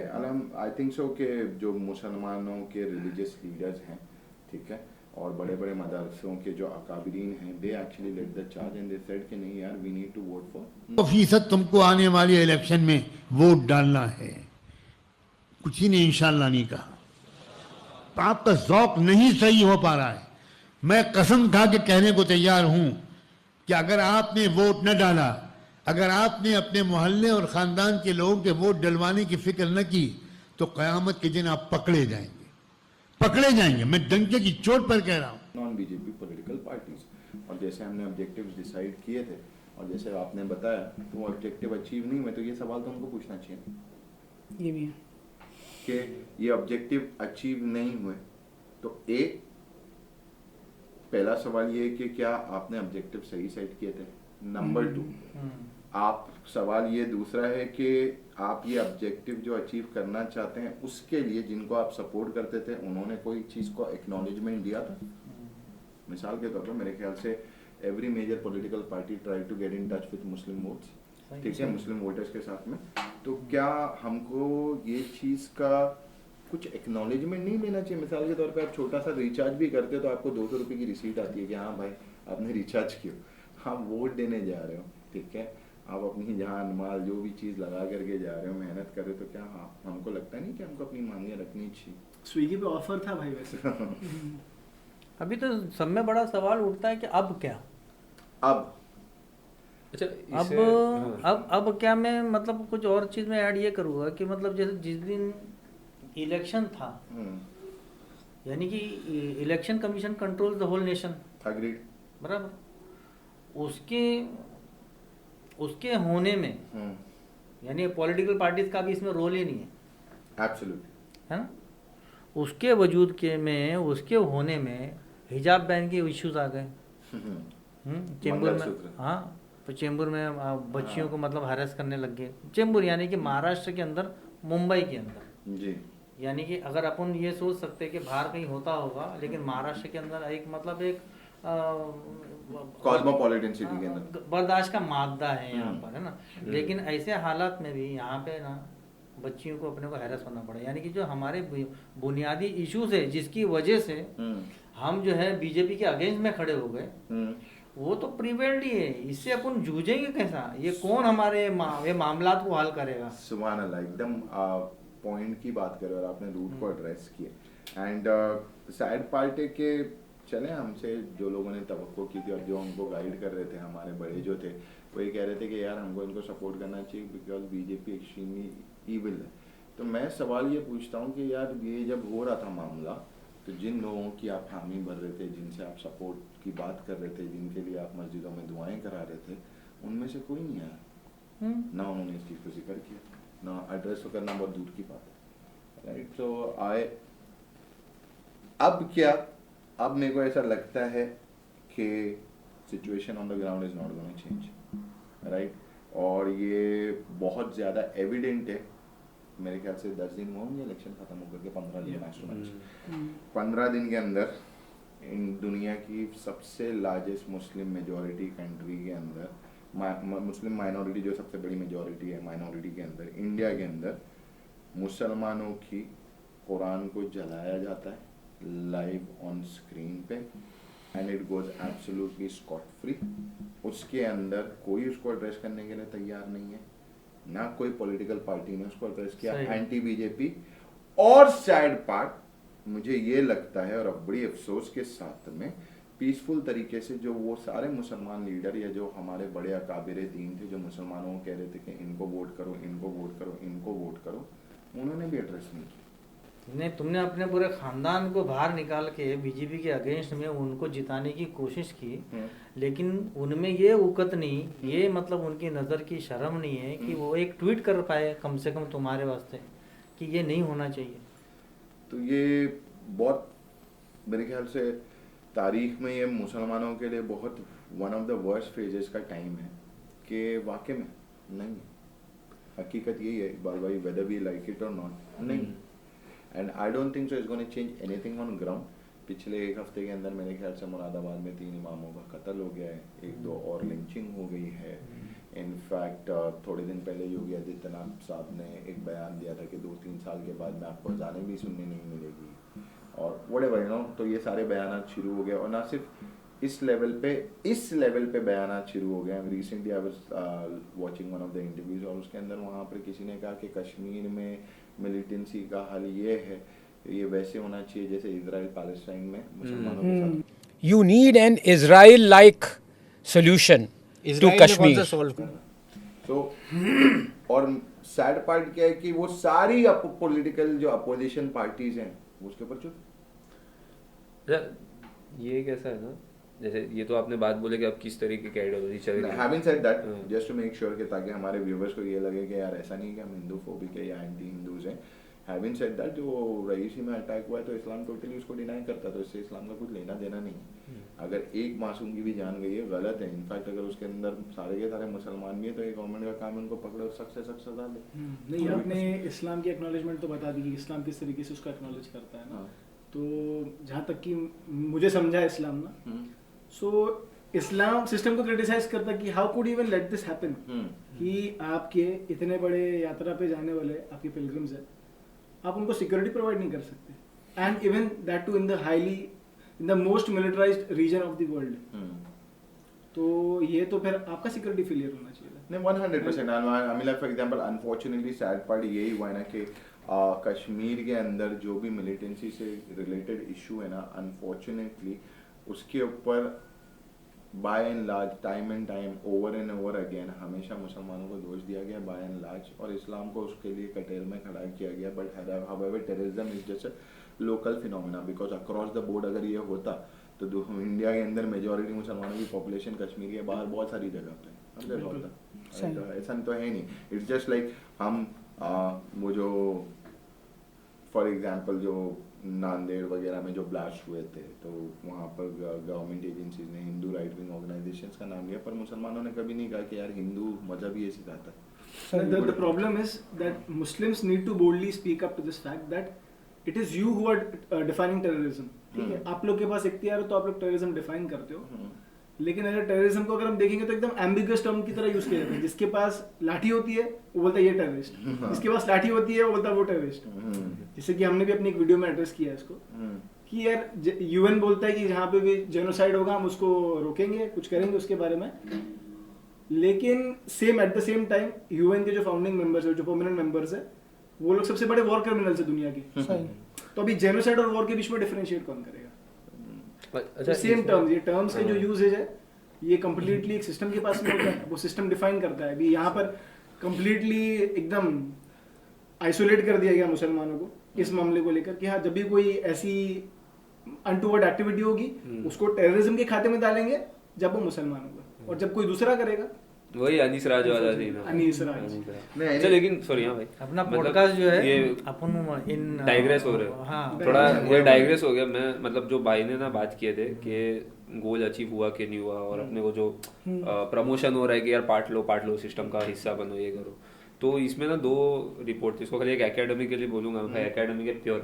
आई थिंक सो कि जो मुसलमानों के रिलीजियस लीडर्स हैं, ठीक है, और बड़े बड़े मदरसों के जो अकाबरीन हैं, they actually led the charge and they said कि नहीं यार we need to vote for 100% तुमको आने वाली इलेक्शन में वोट डालना है, कुछ ही नहीं इंशाल्लाह नहीं कहा। आपका ज़ौक नहीं सही हो पा रहा है। मैं कसम खा के कहने को तैयार हूं कि अगर आपने वोट न डाला, अगर आपने अपने मोहल्ले और ख़ानदान के लोगों के वोट डलवाने की फिक्र न की, तो क़यामत के दिन आप पकड़े जाएंगे। मैं डंके की चोट पर कह रहा हूँ। नॉन बीजेपी पॉलिटिकल पार्टीज, और जैसे हमने ऑब्जेक्टिव्स डिसाइड किए थे और जैसे आपने बताया तो वो ऑब्जेक्टिव अचीव नहीं हुए, तो ये सवाल तो हमको पूछना चाहिए ये भी है कि ये ऑब्जेक्टिव अचीव नहीं हुए, तो एक पहला सवाल ये है कि क्या आपने ऑब्जेक्टिव सही सेट किए थे, नंबर 2 आप सवाल ये दूसरा है कि आप ये ऑब्जेक्टिव जो अचीव करना चाहते हैं उसके लिए जिनको आप सपोर्ट करते थे उन्होंने कोई चीज़ को एक्नॉलेजमेंट दिया था? मिसाल के तौर पर मेरे ख्याल से every major political party try to get in touch with Muslim votes, ठीक है, मुस्लिम वोटर्स के साथ में, तो क्या हमको ये चीज़ का कुछ एक्नॉलेजमेंट नहीं लेना चाहिए? मिसाल के तौर पे आप छोटा सा रिचार्ज भी करते हो तो आपको 200 रुपये की रिसीट आती है कि हाँ भाई आपने रिचार्ज किया, आप वोट देने जा रहे हो, ठीक है, आप अपनी जान माल जो भी चीज़ लगा करके जा रहे हो, मेहनत कर रहे हो, तो क्या हाँ हमको लगता नहीं कि हमको अपनी मांगे रखनी चाहिए? स्विगी पे ऑफर था भाई वैसे। अभी तो सब में बड़ा सवाल उठता है कि अब क्या, अब अच्छा अब क्या, मैं मतलब कुछ और चीज़ में ऐड ये करूँगा कि मतलब जैसे जिस दिन इलेक्शन था, यानी कि election commission control the whole nation, agreed, बराबर, उसके होने में यानी पॉलिटिकल पार्टीज का भी इसमें रोल ही नहीं है, एब्सोल्युटली, है ना। उसके वजूद के में, उसके होने में हिजाब बैन के इश्यूज आ गए, चेंबूर में, मंगलसूत्र। हाँ, तो चेंबूर में बच्चियों को मतलब हरास करने लग गए। चेंबूर यानी कि महाराष्ट्र के अंदर, मुंबई के अंदर, जी, यानी कि अगर अपन ये सोच सकते हैं कि बाहर कहीं होता होगा, लेकिन महाराष्ट्र के अंदर एक मतलब एक कॉस्मोपॉलिटन सिटी के अंदर बर्दाश्त का मादा है यहाँ पर, है ना। लेकिन ऐसे हालात में भी यहाँ पे ना बच्चियों को अपने को हैरस होना पड़ा, यानी कि जो हमारे बुनियादी इश्यूज है जिसकी वजह से हम जो है बीजेपी के अगेंस्ट में खड़े हो गए, वो तो प्रिवेल्ड ही है। इससे अपन जूझेंगे कैसा, ये कौन हमारे ये मामलात को हल करेगा। सुभान अल्लाह, एकदम पॉइंट की बात करें और आपने रूट को एड्रेस किया। एंड सैड पार्ट है कि चले हमसे जो लोगों ने तवक्को की थी और जो हमको गाइड कर रहे थे, हमारे बड़े जो थे, वो ये कह रहे थे कि यार हमको इनको सपोर्ट करना चाहिए बिकॉज बीजेपी एक्सट्रीमली ईविल है। तो मैं सवाल ये पूछता हूँ कि यार ये जब हो रहा था मामला, तो जिन लोगों की आप हामी भर रहे थे, जिनसे आप सपोर्ट की बात कर रहे थे, जिनके लिए आप मस्जिदों में दुआएं करा रहे थे, उनमें से कोई नहीं आया, ना उन्होंने इस चीज़ को जिक्र किया, ना एड्रेस तो करना बहुत दूर की बात है, राइट। तो अब क्या, अब मेरे को ऐसा लगता है कि situation on the ground is not going to change, right. और ये बहुत ज़्यादा एविडेंट है। मेरे ख्याल से 10 दिन होंगे इलेक्शन खत्म होकर के, 15 दिन मैक्स 15 दिन के अंदर इन दुनिया की सबसे लार्जेस्ट मुस्लिम मेजॉरिटी कंट्री के अंदर, मुस्लिम माइनॉरिटी जो सबसे बड़ी मेजॉरिटी है माइनॉरिटी के अंदर, इंडिया के अंदर मुसलमानों की कुरान को जलाया जाता है लाइव ऑन स्क्रीन पे, and it goes absolutely scot free. उसके अंदर कोई उसको एड्रेस करने के लिए तैयार नहीं है, ना कोई पॉलिटिकल पार्टी ने उसको एड्रेस किया, एंटी बीजेपी। और सैड पार्ट मुझे ये लगता है, और अब बड़ी अफसोस के साथ में, पीसफुल तरीके से जो वो सारे मुसलमान लीडर या जो हमारे बड़े अकाबिर दीन थे, जो मुसलमानों को कह रहे थे कि इनको वोट करो, इनको वोट करो, इनको वोट करो, उन्होंने भी एड्रेस नहीं किया। नहीं, तुमने अपने पूरे खानदान को बाहर निकाल के बीजेपी के अगेंस्ट में उनको जिताने की कोशिश की, लेकिन उनमें ये उकत नहीं, ये मतलब उनकी नज़र की शर्म नहीं है कि वो एक ट्वीट कर पाए कम से कम तुम्हारे वास्ते कि ये नहीं होना चाहिए। तो ये बहुत मेरे ख्याल से तारीख में ये मुसलमानों के लिए बहुत one of the worst phases का टाइम है कि वाकई में नहीं, हकीकत यही है इकबाल भाई, वेदर वी लाइक इट और नॉट, नहीं। And I don't think so it's gonna change anything on ground. पिछले एक हफ्ते के अंदर मेरे ख्याल से मुरादाबाद में 3 इमामों का कत्ल हो गया है, 1-2 और लिंचिंग हो गई है। इनफैक्ट थोड़े दिन पहले योगी आदित्यनाथ साहब ने एक बयान दिया था कि 2-3 साल के बाद में आपको अज़ानें भी सुनने नहीं मिलेगी, और व्हाटएवर यू नो। तो ये सारे बयानात शुरू हो गए, और ना सिर्फ इस लेवल पे बयानात शुरू हो गए। Recently I was watching one of the interviews, और उसके अंदर वहाँ पर किसी ने कहा कि कश्मीर में मिलिटेंसी का हल ये है, ये वैसे होना चाहिए जैसे इजराइल पैलेस्टाइन में मुसलमानों के साथ। You need an Israel-like solution to Kashmir. तो और सैड पार्ट क्या है कि वो सारी पॉलिटिकल जो अपोजिशन पार्टीज हैं उसके ऊपर चुप। ये कैसा है ना, जैसे ये तो आपने बात बोले कि अब किस तरीके की आइडियोलॉजी चल रही है। Having said that, just to make sure कि ताकि हमारे व्यूअर्स को ये लगे कि यार ऐसा नहीं कि हम हिंदू फोबिक है या एंटी हिंदूज हैं। हैविंग सेड दैट, जो रईसी में अटैक हुआ है तो इस्लाम टोटली उसको डिनाई करता, तो इससे इस्लाम का कुछ लेना देना नहीं। अगर एक मासूम की भी जान गई है गलत है। इनफैक्ट अगर उसके अंदर सारे के सारे मुसलमान भी है तो ये गवर्नमेंट का काम है उनको पकड़े और सख्त से सख्त सजा दे। नहीं, आपने इस्लाम की एक्नॉलेजमेंट तो बता दी कि इस्लाम किस तरीके से उसका एक्नॉलेज करता है ना। तो जहाँ तक कि मुझे समझा है इस्लाम ना, सो इस्लाम सिस्टम को क्रिटिसाइज करता कि how could even let this happen, कि आपके इतने बड़े यात्रा पे जाने वाले आपके पिलग्रिम्स है, आप उनको सिक्योरिटी प्रोवाइड नहीं कर सकते, and even that too in the most militarized region of the world. तो ये तो फिर आपका सिक्योरिटी फेलियर होना चाहिए। नहीं, 100%। I mean like for example unfortunately sad part यही हुआ है ना कि कश्मीर के अंदर जो भी मिलिटेंसी से रिलेटेड इशू है ना, अनफॉर्चुनेटली उसके ऊपर by and large time and time over and over again हमेशा मुसलमानों को दोष दिया गया बाय एंड लार्ज, और इस्लाम को उसके लिए कटेल में खड़ा किया गया. But however terrorism is just a local phenomena, because across the board अगर ये होता तो इंडिया के अंदर मेजॉरिटी मुसलमानों की पॉपुलेशन कश्मीर के बाहर बहुत सारी जगह पे होता. ऐसा तो है नहीं. इट्स जस्ट लाइक हम वो जो फॉर एग्जांपल जो नांदेड़ वगैरह में जो ब्लास्ट हुए थे तो वहाँ पर गवर्नमेंट एजेंसीज ने हिंदू राइट विंग ऑर्गेनाइजेशंस का नाम लिया, पर मुसलमानों ने कभी नहीं कहा कि यार हिंदू मजहब ही ये सिखाता है. The problem is that Muslims need to boldly speak up to this fact that it is you who are defining terrorism. ठीक है, आप लोग के पास इख्तियार हो तो आप लोग टेररिज्म डिफाइन करते हो, लेकिन अगर टेररिज्म को अगर हम देखेंगे तो एकदम एम्बिगुअस टर्म की तरह यूज किया जाता है. जिसके पास लाठी होती है वो बोलता है ये टेररिस्ट, जिसके पास लाठी होती है वो बोलता है वो टेररिस्ट. जैसे कि हमने भी अपनी एक वीडियो में एड्रेस किया है इसको कि यार यूएन बोलता है कि जहाँ पे भी जेनोसाइड होगा हम उसको रोकेंगे, कुछ करेंगे उसके बारे में, लेकिन same at the same time UN के जो फाउंडिंग मेंबर्स है, जो परमानेंट मेंबर्स है, वो लोग सबसे बड़े वॉर क्रिमिनल्स है दुनिया के. तो अभी जेनोसाइड और वॉर के बीच में डिफरेंशिएट कौन करेगा? अच्छा, सेम टर्म्स, ये टर्म्स के जो यूजेज है ये कंप्लीटली एक सिस्टम के पास में होता है, वो सिस्टम डिफाइन करता है. अभी यहाँ पर कंप्लीटली एकदम आइसोलेट कर दिया गया मुसलमानों को इस मामले को लेकर कि हाँ जब भी कोई ऐसी अनटूवर्ड एक्टिविटी होगी उसको टेररिज्म के खाते में डालेंगे जब वो मुसलमान होगा, और जब कोई दूसरा करेगा वही अनीस राज वाला सीन है. अनीस राज. अच्छा, लेकिन सॉरी हाँ भाई, अपना पॉडकास्ट जो है ये अपन इन डाइग्रेस हो रहे. हाँ, थोड़ा ये डाइग्रेस हो गया. मैं मतलब जो भाई ने ना बात किए थे कि गोल अचीव हुआ कि नहीं हुआ, और अपने को जो प्रमोशन हो रहा है कि यार पार्ट लो सिस्टम का हिस्सा बनो, ये करो. तो इसमें ना दो रिपोर्ट थी. इसको खाली एक एकेडमी के लिए बोलूंगा भाई, एकेडमी के प्योर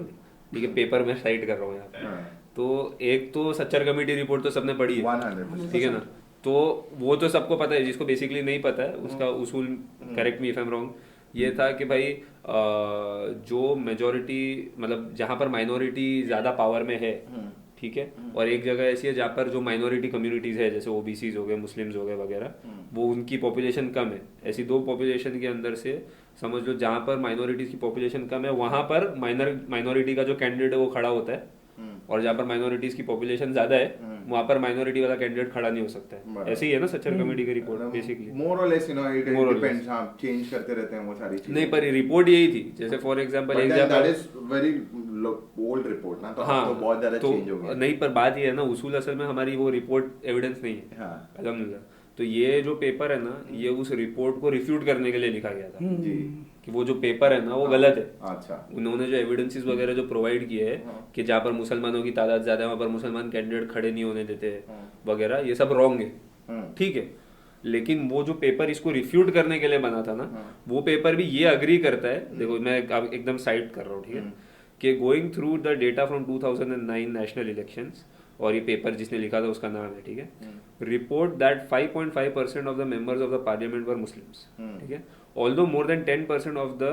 ठीक है पेपर में साइट कर रहा हूँ यहाँ पे. तो एक तो सच्चर कमेटी रिपोर्ट तो सबने पढ़ी है, ठीक है ना. तो वो तो सबको पता है. जिसको बेसिकली नहीं पता है उसका उसूल, correct me if I am wrong, ये था कि भाई जो मेजोरिटी मतलब जहाँ पर माइनॉरिटी ज्यादा पावर में है, ठीक है, और एक जगह ऐसी है जहाँ पर जो माइनॉरिटी कम्युनिटीज है जैसे ओबीसीज हो गए, मुस्लिम्स हो गए वगैरह, वो उनकी पॉपुलेशन कम है. ऐसी दो पॉपुलेशन के अंदर से समझ लो जहाँ पर माइनॉरिटीज की पॉपुलेशन कम है वहां पर माइनॉरिटी का जो कैंडिडेट है वो खड़ा होता है, और जहाँ पर माइनॉरिटीज की पॉपुलेशन ज्यादा है वहां पर माइनॉरिटी वाला कैंडिडेट खड़ा नहीं हो सकता है. ऐसे ही है ना सच्चर कमेटी की रिपोर्ट बेसिकली. मोर और less, you know, it depends. हां, चेंज करते रहते हैं वो सारी चीजें. नहीं, पर रिपोर्ट यही थी. जैसे फॉर एग्जांपल एक जगह that is very old report ना, तो हाँ, तो बहुत ज्यादा चेंज हो गया. नहीं, पर बात ये है ना, उसूल असल में हमारी वो रिपोर्ट एविडेंस नहीं है. हाँ, अल्हम्दुलिल्लाह. तो ये जो पेपर है ना, ये उस रिपोर्ट को रिफ्यूट करने के लिए लिखा गया था जी, कि वो जो पेपर है ना वो गलत है. अच्छा. उन्होंने जो एविडेंसेस वगैरह जो प्रोवाइड किए हैं कि जहाँ पर मुसलमानों की तादाद ज्यादा है वहाँ पर मुसलमान कैंडिडेट खड़े नहीं होने देते वगैरह, ये सब रॉन्ग है, ठीक है. लेकिन वो जो पेपर इसको रिफ्यूट करने के लिए बना था ना, वो पेपर भी ये अग्री करता है. देखो मैं एकदम साइट कर रहा हूँ, ठीक है, कि going through the data from 2009 national elections, और ये पेपर जिसने लिखा था उसका नाम है, ठीक है, report that 5.5% of the members of the parliament were Muslims, ठीक है. Although more than 10% of the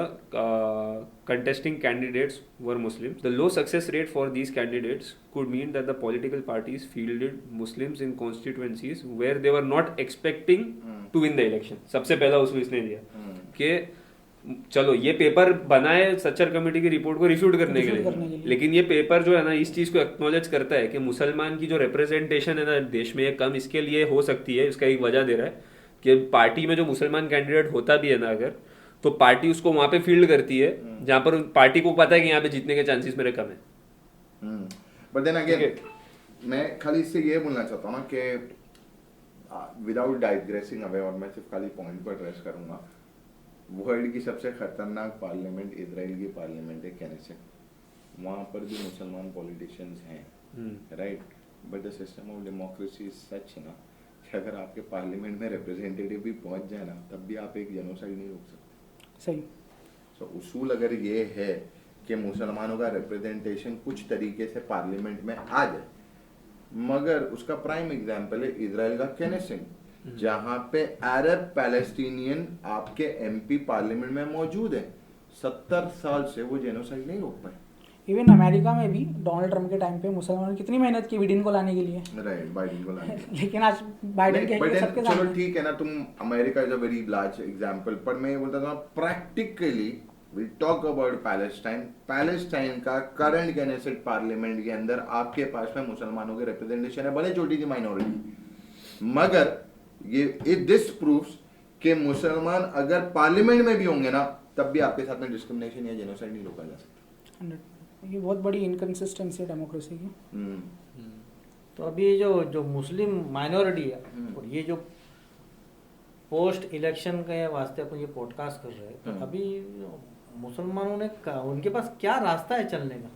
contesting candidates were Muslims, the low success rate for these candidates could mean that the political parties fielded Muslims in constituencies where they were not expecting to win the election. सबसे पहला उसमें इसने दिया कि चलो ये पेपर बनाए सच्चर कमेटी की रिपोर्ट को रिफ्यूट करने के लिए, लेकिन ये पेपर जो है ना इस चीज को एक्नॉलेज करता है कि मुसलमान की जो रिप्रेजेंटेशन है ना देश में कम इसके लिए हो सकती है. इसका एक वजह दे रहा है कि पार्टी में जो मुसलमान कैंडिडेट होता भी है ना अगर, तो पार्टी उसको वहां पे फील्ड करती है जहां पर पार्टी को पता है कि यहाँ पे जीतने के चांसेस मेरे कम है. बट देन अगेन मैं खाली इससे ये बोलना चाहता हूँ ना कि विदाउट डाइग्रेसिंग अवे, और मैं सिर्फ खाली पॉइंट को एड्रेस करूंगा, वर्ल्ड की सबसे खतरनाक पार्लियामेंट इजराइल की पार्लियामेंट है, केनेसेट. वहां पर भी मुसलमान पॉलिटिशियंस हैं, right, but the system of democracy is such ना कि अगर आपके पार्लियामेंट में रिप्रेजेंटेटिव भी पहुंच जाए ना तब भी आप एक जेनोसाइड नहीं रोक सकते. सही. सो उसूल अगर ये है कि मुसलमानों का रिप्रेजेंटेशन कुछ तरीके से पार्लियामेंट में आ जाए, मगर उसका प्राइम एग्जांपल है इजराइल का केनेसेट, जहां पे अरब पैलेस्टीनियन आपके एमपी पार्लियामेंट में मौजूद है. 70 साल से वो जेनोसाइड नहीं रोक पाए. इवन अमेरिका में भी डोनाल्ड ट्रम्प के टाइम पे मुसलमानों ने कितनी मेहनत की बिडेन को लाने के लिए, राइट, बाइडेन को लाने लेकिन आज बाइडेन के सबके चलो ठीक है ना, तुम America is a very large example, पर मैं ये बोलता था practically we talk about Palestine का करंट कैनेसेट पार्लियामेंट के अंदर आपके पास में मुसलमानों के रिप्रेजेंटेशन है, भले छोटी सी माइनॉरिटी, मगर ये दिस प्रूव्स कि मुसलमान अगर पार्लियामेंट में भी होंगे ना तब भी आपके साथ में डिस्क्रिमिनेशन या जेनोसाइड नहीं रोका जा सकता। ये बहुत बड़ी इनकंसिस्टेंसी है डेमोक्रेसी की। तो अभी जो मुस्लिम माइनॉरिटी है और ये जो पोस्ट इलेक्शन के वास्ते अपन ये पॉडकास्ट कर रहे हैं, तो अभी मुसलमानों ने उनके पास क्या रास्ता है चलने का?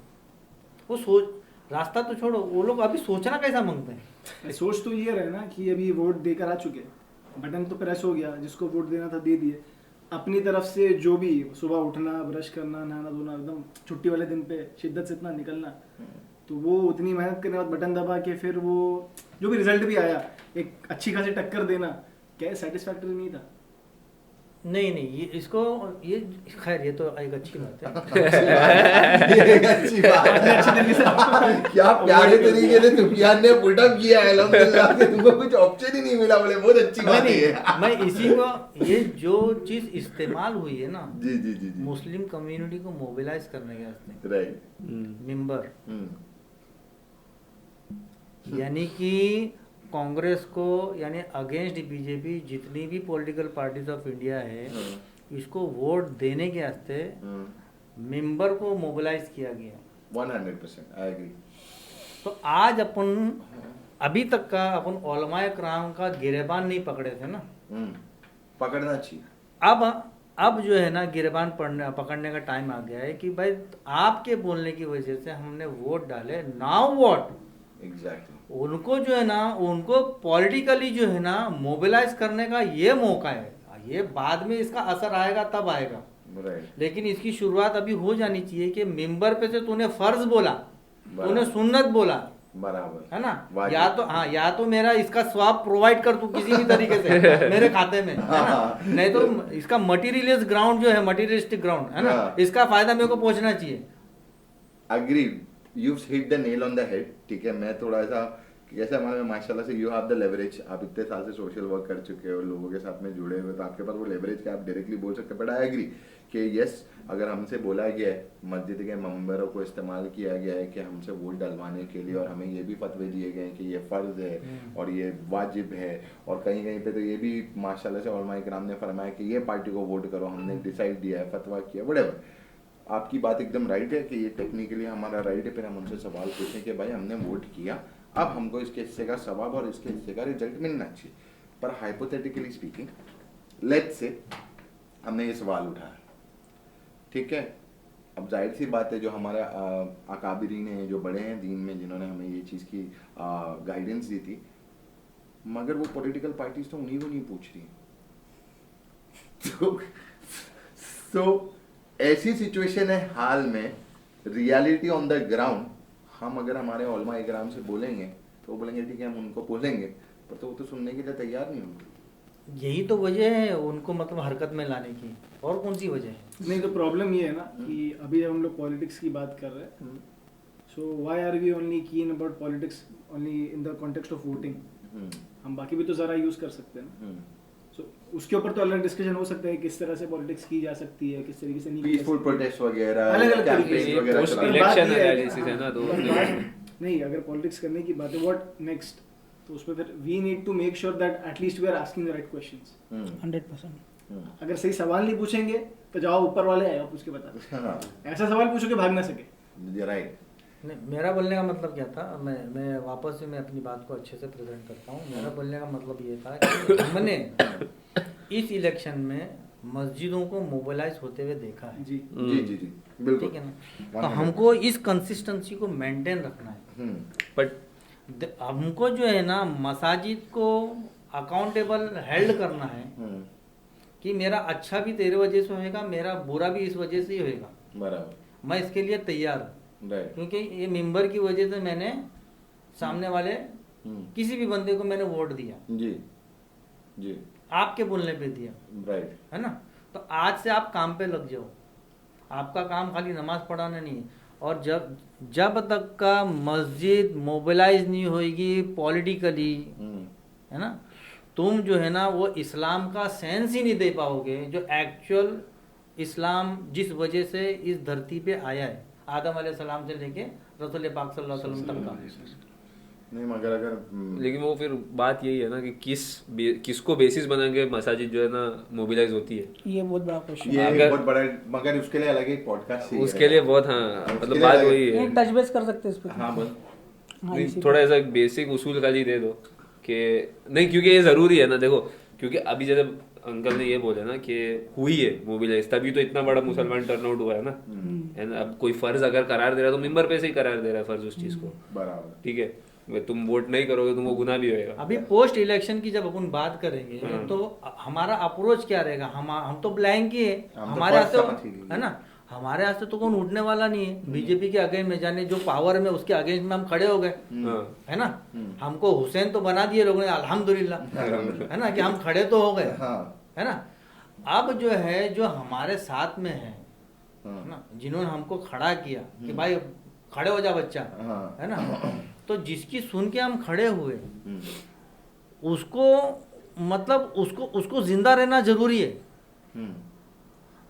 वो सोच, रास्ता तो छोड़ो, वो लोग अभी सोचना कैसा मांगते हैं? सोच तो ये रहे ना कि अभी वोट देकर आ चुके, बटन तो प्रेस हो गया, जिसको वोट देना था दे दिए, अपनी तरफ से जो भी सुबह उठना, ब्रश करना, नहाना धोना, एकदम छुट्टी वाले दिन पे शिद्दत से इतना निकलना, तो वो उतनी मेहनत करने के बाद बटन दबा के फिर वो जो भी रिजल्ट भी आया एक अच्छी खासी टक्कर देना, क्या सेटिस्फैक्टरी नहीं था? नहीं ये इसको ये खैर ये तो एक अच्छी बात है। एक अच्छी बात है। क्या प्यारे तरीके से सुफियान ने पुट अप किया है, अल्हम्दुलिल्लाह कि तुमको कुछ ऑप्शन ही नहीं मिला, बोले बहुत अच्छी बात है। मैं इसी को, ये जो चीज इस्तेमाल हुई है ना जी मुस्लिम कम्युनिटी को मोबिलाइज करने के वास्ते, राइट, मेंबर, यानी कि कांग्रेस को, यानी अगेंस्ट बीजेपी जितनी भी पॉलिटिकल पार्टीज ऑफ इंडिया है, इसको वोट देने के वास्ते मेंबर को मोबिलाइज किया गया 100%, आई एग्री। तो आज अपन अभी तक का अपन उलमाए कराम का गिरेबान नहीं पकड़े थे ना, पकड़ना चाहिए। अब जो है ना गिरेबान पकड़ने का टाइम आ गया है कि भाई आपके बोलने की वजह से हमने वोट डाले, नाउ व्हाट? एग्जैक्टली। उनको जो है ना, उनको पॉलिटिकली जो है ना मोबिलाइज करने का ये मौका है। ये बाद में इसका असर आएगा तब आएगा, लेकिन इसकी शुरुआत अभी हो जानी चाहिए कि मेंबर पे से तूने फर्ज बोला, तूने सुन्नत बोला, बराबर है ना, या तो मेरा इसका स्वाब प्रोवाइड कर तू किसी भी तरीके से मेरे खाते में, है ना, नहीं तो इसका मटीरियलिस्ट ग्राउंड जो है, मटीरियलिस्टिक ग्राउंड है ना, इसका फायदा मेरे को पहुंचना चाहिए। Agree, you hit the nail on the head. ठीक है, मैं थोड़ा सा जैसे हमारे माशाल्लाह से यू हैव द लेवरेज, आप इतने साल से सोशल वर्क कर चुके हो, लोगों के साथ में जुड़े हुए, तो आपके पास वो लेवरेज के आप डायरेक्टली बोल सकते हैं। बट आई एग्री कि यस, अगर हमसे बोला गया है, मस्जिद के मेंबरों को इस्तेमाल किया गया है कि हमसे वोट डलवाने के लिए, और हमें ये भी फतवे दिए गए हैं कि ये फ़र्ज़ है और ये वाजिब है, और कहीं कहीं पे तो ये भी माशाल्लाह से उलमा इकराम ने फरमाया कि ये पार्टी को वोट करो, हमने डिसाइड दिया है, फतवा किया, व्हाटएवर। आपकी बात एकदम राइट है कि ये टेक्निकली हमारा राइट है। फिर हम उनसे सवाल पूछें कि भाई हमने वोट किया, अब हमको इसके हिस्से का सवाब और इसके हिस्से का रिजल्ट मिलना चाहिए। पर हाइपोथेटिकली स्पीकिंग, लेट्स से हमने ये सवाल उठाया, ठीक है, अब जाहिर सी बात है जो हमारा अकाबिरीन है, जो बड़े हैं दीन में, जिन्होंने हमें ये चीज़ की गाइडेंस दी थी, मगर वो पॉलिटिकल पार्टीज तो उन्हीं को नहीं पूछ रही। तो ऐसी सिचुएशन है हाल में, रियलिटी ऑन द ग्राउंड, हम अगर हमारे उलमा इकराम से बोलेंगे तो वो बोलेंगे ठीक है हम उनको बोलेंगे, पर तो वो तो सुनने के लिए तैयार नहीं होंगे। यही तो वजह है उनको मतलब हरकत में लाने की, और कौन सी वजह है? नहीं, तो प्रॉब्लम ये है ना कि अभी जब हम लोग पॉलिटिक्स की बात कर रहे हैं, so why are we only keen about politics only in the context of voting? हम बाकी भी तो ज़रा यूज़ कर सकते हैं ना। सो उसके ऊपर तो अलग डिस्कशन हो सकता है, किस तरह से पॉलिटिक्स की जा सकती है, किस तरीके से नहीं, पीसफुल प्रोटेस्ट वगैरह, अलग अलग तरीके से पोस्ट इलेक्शन एनालिसिस है ना, तो नहीं, अगर पॉलिटिक्स करने की बात है, व्हाट नेक्स्ट, तो उसमें फिर we need to make sure that at least we are asking the right questions. 100%। अगर सही सवाल नहीं पूछेंगे तो जवाब ऊपर वाले आएगा पूछ के बता, ऐसा सवाल पूछो कि भाग ना सके। राइट। नहीं, मेरा बोलने का मतलब क्या था, मैं वापस से मैं अपनी बात को अच्छे से प्रेजेंट करता हूँ। मेरा बोलने का मतलब ये था कि हमने इस इलेक्शन में मस्जिदों को मोबिलाइज होते हुए देखा है। जी जी जी जी बिल्कुल, ठीक है ना, तो हमको इस कंसिस्टेंसी को मेंटेन रखना है। बट हमको जो है ना मसाजिद को अकाउंटेबल हेल्ड करना है कि मेरा अच्छा भी तेरे वजह से होएगा, मेरा बुरा भी इस वजह से ही होएगा, बराबर, मैं इसके लिए तैयार हूँ। राइट, क्योंकि ये मेंबर की वजह से मैंने सामने वाले किसी भी बंदे को मैंने वोट दिया, जी जी, आपके बोलने पे दिया, राइट, है ना। तो आज से आप काम पे लग जाओ, आपका काम खाली नमाज पढ़ाना नहीं है। और जब तक का मस्जिद मोबिलाइज नहीं होगी पॉलिटिकली, है ना, तुम जो है ना वो इस्लाम का सेंस ही नहीं दे पाओगे, जो एक्चुअल इस्लाम जिस वजह से इस धरती पे आया है, आदम अलैहिस्सलाम से लेके रसूल पाक सल्लल्लाहु अलैहि वसल्लम तक का। नहीं मगर अगर लेकिन वो फिर बात यही है ना कि किसको बेसिस बना के मसाजिद जो है ना मोबिलाइज होती है, ये बहुत बड़ा क्वेश्चन ये अगर- बहुत बड़ा, मगर उसके लिए अलग एक पॉडकास्ट चाहिए उसके लिए बहुत, हाँ उसके मतलब लिए बात अलग- वही है। है। एक टच बेस कर सकते हैं इस पे। हाँ बोल। हाँ, नहीं, इसी थोड़ा ऐसा बेसिक उसूल खाली दे दो कि नहीं, क्योंकि ये जरूरी है ना। देखो क्योंकि अभी जैसे अंकल ने ये बोला ना कि हुई है मोबिलाइज, तभी तो इतना बड़ा मुसलमान टर्नआउट हुआ है ना। है ना, अब कोई फर्ज अगर करार दे रहा है तो मिंबर पे से ही करार दे रहा है फर्ज उस चीज को, बराबर। ठीक है। तुम वोट नहीं करोगे तुमको गुनाह भी होएगा। अभी पोस्ट इलेक्शन की जब अपन बात करेंगे तो हमारा अप्रोच क्या रहेगा? हम तो ब्लैंक ही है, हम तो हमारे first हाथ समझ ही नहीं। है ना, हमारे हाथ से तो कौन उठने वाला नहीं है। बीजेपी के अगेंस्ट में जाने जो पावर में उसके अगेंस्ट में हम खड़े हो गए, हाँ। है ना। हमको हुसैन तो बना दिए लोगों ने, अल्हम्दुलिल्लाह, है ना, कि हम खड़े तो हो गए, हाँ। है ना। अब जो है जो हमारे साथ में है हाँ। ना, जिन्होंने हमको खड़ा किया कि भाई खड़े हो जा बच्चा, हाँ। है ना, तो जिसकी सुन के हम खड़े हुए हम्म। उसको मतलब उसको जिंदा रहना जरूरी है। हम्म।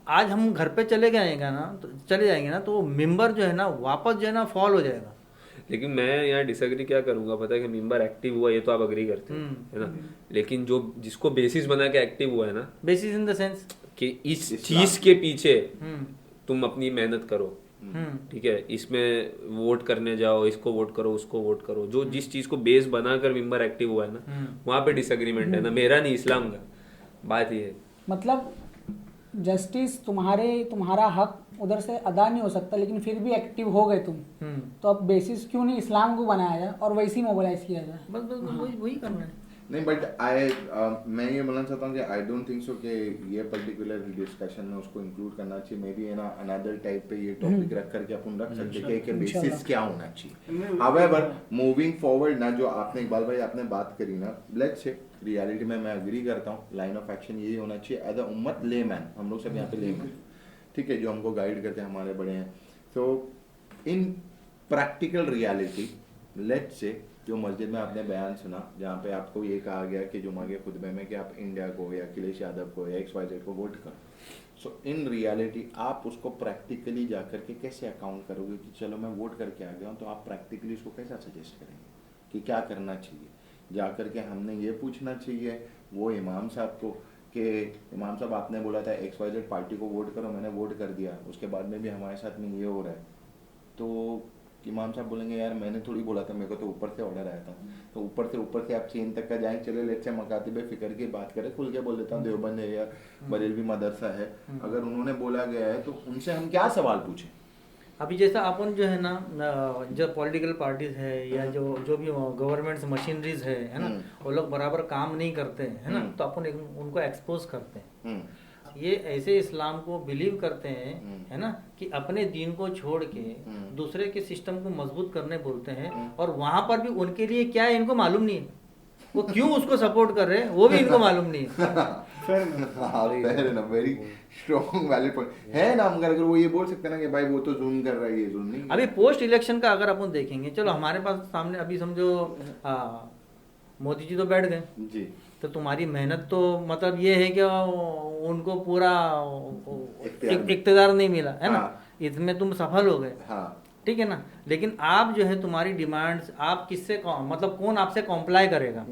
आज हम घर पे चले जाएंगे ना तो वो मेंबर जो है ना वापस जो है ना फॉल हो जाएगा। लेकिन मैं यहाँ डिसएग्री क्या करूंगा, पता है कि मेंबर एक्टिव हुआ ये तो आप अग्री करते हैं, है ना। लेकिन जो जिसको बेसिस बना के एक्टिव हुआ है ना, बेसिस इन द सेंस कि इस इस्लाम। चीज के पीछे हम्म तुम अपनी मेहनत करो, हम्म ठीक है, इसमें वोट करने जाओ, इसको वोट करो, उसको वोट करो, जो जिस चीज को बेस बनाकर मेंबर एक्टिव हुआ है ना, वहां पे डिसएग्रीमेंट है ना, मेरा नहीं इस्लाम का। बात ये है। मतलब जस्टिस तुम्हारा हक उधर से अदा नहीं हो सकता, लेकिन फिर भी एक्टिव हो गए तुम, तो अब बेसिस क्यों नहीं इस्लाम को बनाया जाए और वैसे ही मोबिलाइज किया जाए। बस वही करना है। नहीं बट मैं ये बोलना चाहता हूँ कि आई डोंट थिंक सो कि ये पर्टिकुलर डिस्कशन में उसको इंक्लूड करना चाहिए। मे बी है ना अनदर टाइप पे ये टॉपिक रख करके अपन रख सकते हैं कि बेसिस क्या होना चाहिए। हाउएवर मूविंग फॉरवर्ड ना, जो आपने इकबाल भाई आपने बात करी ना, लेट्स से रियलिटी में मैं अग्री करता हूँ, लाइन ऑफ एक्शन यही होना चाहिए एज अ उम्मत लेमैन, हम लोग सब यहाँ पे लेमैन, ठीक है, जो हमको गाइड करते हैं हमारे बड़े हैं। तो इन प्रैक्टिकल रियलिटी लेट्स से जो मस्जिद में आपने बयान सुना जहाँ पे आपको ये कहा गया कि जुमा के खुतबे में कि आप इंडिया को या अखिलेश यादव को या XYZ को वोट करो, सो इन रियलिटी आप उसको प्रैक्टिकली जा करके कैसे अकाउंट करोगे कि चलो मैं वोट करके आ गया हूँ, तो आप प्रैक्टिकली उसको कैसा सजेस्ट करेंगे कि क्या करना चाहिए? जा करके हमने ये पूछना चाहिए वो इमाम साहब को कि इमाम साहब आपने बोला था XYZ पार्टी को वोट करो, मैंने वोट कर दिया, उसके बाद में भी हमारे साथ में ये हो रहा है, तो इमाम साहब बोलेंगे यार मैंने थोड़ी बोला था, मेरे को तो ऊपर से ऑर्डर आया था। तो ऊपर से आप चीन तक का जाएंगे, चले लेट से मकातिब फिक्र की बात करें, खुल के बोल देता हूँ, देवबंद है या बरेलवी मदरसा है, अगर उन्होंने बोला गया है तो उनसे हम क्या सवाल पूछें? अभी जैसा अपन जो है ना जो पॉलिटिकल पार्टीज है या जो भी गवर्नमेंट मशीनरीज है ना, वो लोग बराबर काम नहीं करते हैं, है ना, तो अपन उनको एक्सपोज करते हैं। ये ऐसे इस्लाम को बिलीव करते हैं, है ना, कि अपने दीन को छोड़ के दूसरे के सिस्टम को मजबूत करने बोलते हैं, और वहां पर भी उनके लिए क्या है इनको मालूम नहीं है, वो क्यों उसको सपोर्ट कर रहे हैं वो भी इनको मालूम नहीं है। वेरी स्ट्रॉन्ग वैलिड पॉइंट है ना, मगर अगर वो ये बोल सकते हैं ना कि भाई वो तो जुल्म कर रहा है, ये जुल्म नहीं। अभी पोस्ट इलेक्शन का अगर अपन देखेंगे, चलो हमारे पास सामने अभी समझो मोदी जी तो बैठ गए जी, तो तुम्हारी मेहनत तो मतलब ये है कि उनको पूरा इख्तियार नहीं मिला, है ना, इसमें तुम सफल हो गए, हाँ ठीक है ना। लेकिन आप जो है तुम्हारी डिमांड्स आप किससे मतलब कौन आपसे कॉम्प्लाई करेगा?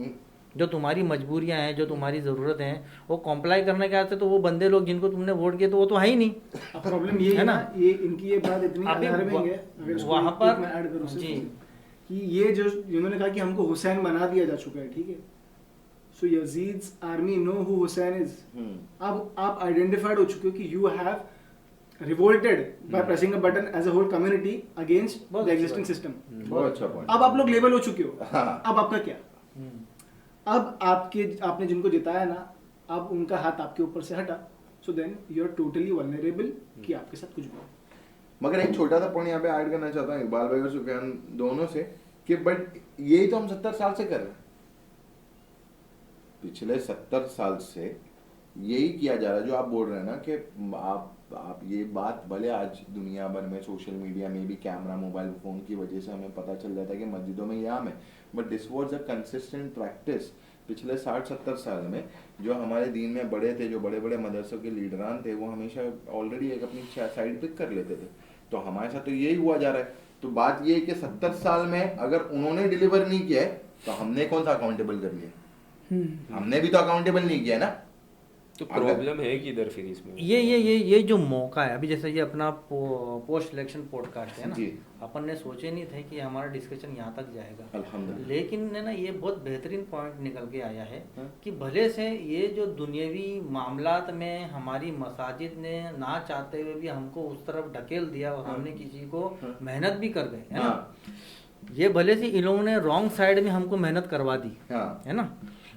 जो तुम्हारी मजबूरियां हैं, जो तुम्हारी ज़रूरत हैं, वो कॉम्प्लाई करने के आते तो वो बंदे लोग जिनको तुमने वोट किए तो वो तो है ही नहीं। प्रॉब्लम ये है ना, ये इनकी ये बात इतनी अभी अलार्मिंग है, अगर इसको वहाँ पर मैं ऐड करूँ जी कि ये जो इन्होंने कहा कि हमको हुसैन बना दिया जा चुका है, ठीक है, सो यजीद्स आर्मी नो हु हुसैन इज। अब आप आइडेंटिफाइड हो चुके हो कि you have revolted by pressing a button as a whole community against the existing system. बहुत अच्छा पॉइंट। अब आप लोग लेबल हो चुके हो, हाँ। अब आपका क्या? अब आपने जिनको जिताया ना, अब उनका हाथ आपके ऊपर से हटा, so then you are totally vulnerable कि आपके साथ कुछ भी हो। मगर एक छोटा सा पॉइंट यहाँ पे ऐड करना चाहता हूँ इकबाल भाई और सुफियान दोनों से कि बट यही तो हम 70 साल से कर रहे हैं, पिछले 70 साल से यही किया जा रहा है जो आप बोल रहे हैं ना कि आप ये बात भले आज दुनिया भर में सोशल मीडिया में भी कैमरा मोबाइल फोन की वजह से हमें पता चल जाता है कि मस्जिदों में ये आम है, but this was a consistent practice पिछले 60-70 साल में जो हमारे दीन में बड़े थे, जो बड़े बड़े मदरसों के लीडरान थे, वो हमेशा ऑलरेडी एक अपनी साइड पिक कर लेते थे। तो हमारे साथ तो यही हुआ जा रहा है। तो बात ये है कि 70 साल में अगर उन्होंने डिलीवर नहीं किया है तो हमने कौन सा अकाउंटेबल कर लिया? हमने भी तो अकाउंटेबल नहीं किया ना। तो प्रॉब्लम है कि इधर फिर इसमें ये जो मौका है अभी, जैसे ये अपना पोस्ट इलेक्शन पॉडकास्ट है ना, अपन ने सोचे नहीं थे कि हमारा डिस्कशन यहाँ तक जाएगा, अल्हम्दुलिल्लाह। लेकिन ना ये बहुत बेहतरीन पॉइंट निकल के आया है कि भले से ये जो दुनियावी मामलात में हमारी मसाजिद ने ना चाहते हुए भी हमको उस तरफ ढकेल दिया और हमने किसी को मेहनत भी कर गए, है ना। ये भले से इन लोगों ने रॉन्ग साइड में हमको मेहनत करवा दी, है ना,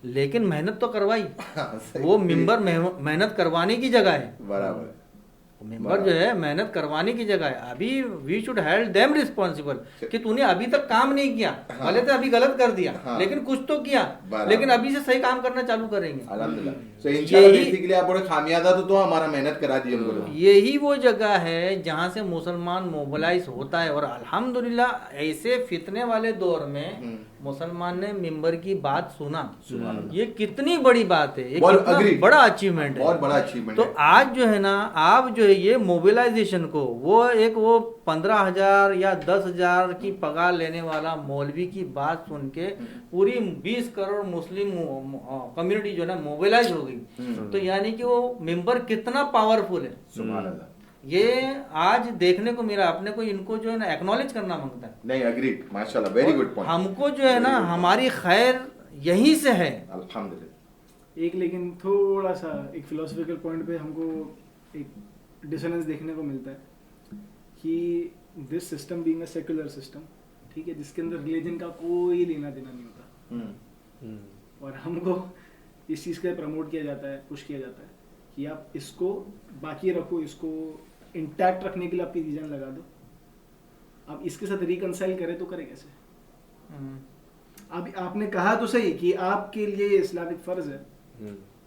लेकिन मेहनत तो करवाई। वो मिंबर मेहनत करवाने की जगह है, बराबर। मिंबर जो है मेहनत करवाने की जगह है। अभी we should held them responsible कि तूने अभी तक काम नहीं किया, भले तो अभी गलत कर दिया, लेकिन कुछ तो किया, लेकिन अभी से सही काम करना चालू करेंगे। अल्हम्दुलिल्लाह। सो इंशाल्लाह बेसिकली आप बोले खामियाजा तो हमारा मेहनत करा दी हमको। यही वो जगह है जहाँ से मुसलमान मोबिलाइज होता है, और अल्हम्दुलिल्लाह ऐसे फितने वाले दौर में मुसलमान ने मिंबर की बात सुना। ये कितनी बड़ी बात है, ये कितना बड़ा अचीवमेंट है, बहुत बड़ा अचीवमेंट। तो आज जो है ना, आप जो है ये मोबिलाइजेशन को वो 15,000 या 10,000 की पगार लेने वाला मौलवी की बात सुन के पूरी 20 करोड़ मुस्लिम कम्युनिटी जो है ना मोबिलाइज हो गई। तो यानी कि वो मिंबर कितना पावरफुल है, सुभान अल्लाह। ये आज देखने को मिला। अपने को इनको जो है ना एक्नॉलेज करना मांगता है। नहीं, अग्रीड, माशाल्लाह, वेरी गुड पॉइंट। हमको जो है ना हमारी खैर यहीं से है, अल्हम्दुलिल्लाह। एक लेकिन थोड़ा सा एक फिलोसफिकल पॉइंट पे हमको एक डिसोनेंस देखने को मिलता है कि this system being a secular system, ठीक है, जिसके अंदर रिलीजन का कोई लेना देना नहीं होता, और हमको इस चीज़ का प्रमोट किया जाता है, पुश किया जाता है कि आप इसको बाकी रखो, इसको इंटैक्ट रखने के लिए आपकी रीजन लगा दो। अब इसके साथ रिकंसाइल करें तो करें कैसे? अब आपने कहा तो सही कि आपके लिए इस्लामिक फर्ज है,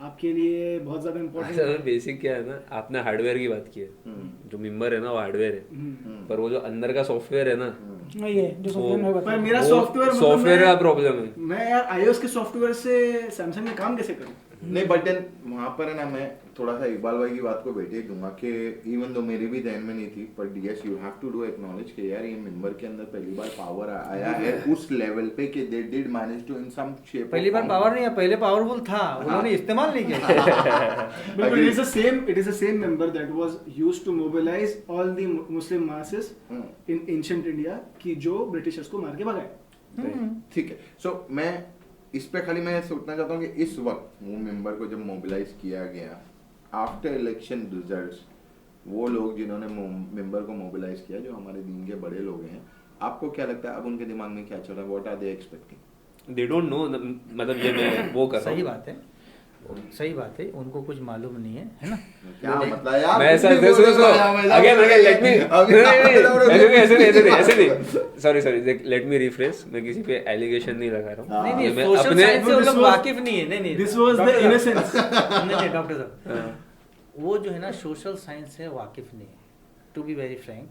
आपके लिए बहुत ज्यादा इम्पोर्टेंट है। बेसिक क्या है ना, आपने हार्डवेयर की बात की है, जो मिंबर है ना वो हार्डवेयर है, पर वो जो अंदर का सॉफ्टवेयर है ना, ये जो पर मेरा सॉफ्टवेयर का प्रॉब्लम है। मैं यार iOS के सॉफ्टवेयर से सैमसंग में काम कैसे करूं? नहीं, बट देन वहाँ पर है ना, मैं थोड़ा सा इकबाल भाई की बात को बैठे दूंगा कि इवन दो मेरे भी ध्यान में नहीं थी, पर yes you have to do acknowledge कि यार ये मेंबर के अंदर पहली बार पावर आया है उस लेवल पे कि they did manage to in some shape. पहली बार पावर नहीं है, पहले पावरफुल था, उन्होंने इस्तेमाल नहीं किया। बिल्कुल, it is the same member that was used to mobilize all the Muslim masses in ancient India कि जो ब्रिटिशर्स को मार के भगाए। ठीक है। सो मैं इस पे खाली मैं सोचना चाहता हूँ कि इस वक्त वो मेंबर को जब मोबिलाइज किया गया आफ्टर इलेक्शन रिजल्ट्स, वो लोग जिन्होंने मेंबर को मोबिलाइज किया, जो हमारे दीन के बड़े लोग हैं, आपको क्या लगता है अब उनके दिमाग में क्या चल रहा है? What are they expecting? They don't know, मतलब ये मैं वो कर रहा हूं। सही बात है, सही बात है, उनको कुछ मालूम नहीं है ना। क्या मतलब यार, मैं ऐसा अगेन लेट मी ऐसे नहीं, सॉरी लेट मी रिफ्रेश, मैं किसी पे एलिगेशन नहीं लगा रहा हूं। नहीं, सोशल साइंस से वो लोग वाकिफ नहीं है। नहीं, दिस वाज द इनोसेंस। नहीं डॉक्टर साहब, वो जो है ना सोशल साइंस से वाकिफ नहीं है, टू बी वेरी फ्रैंक।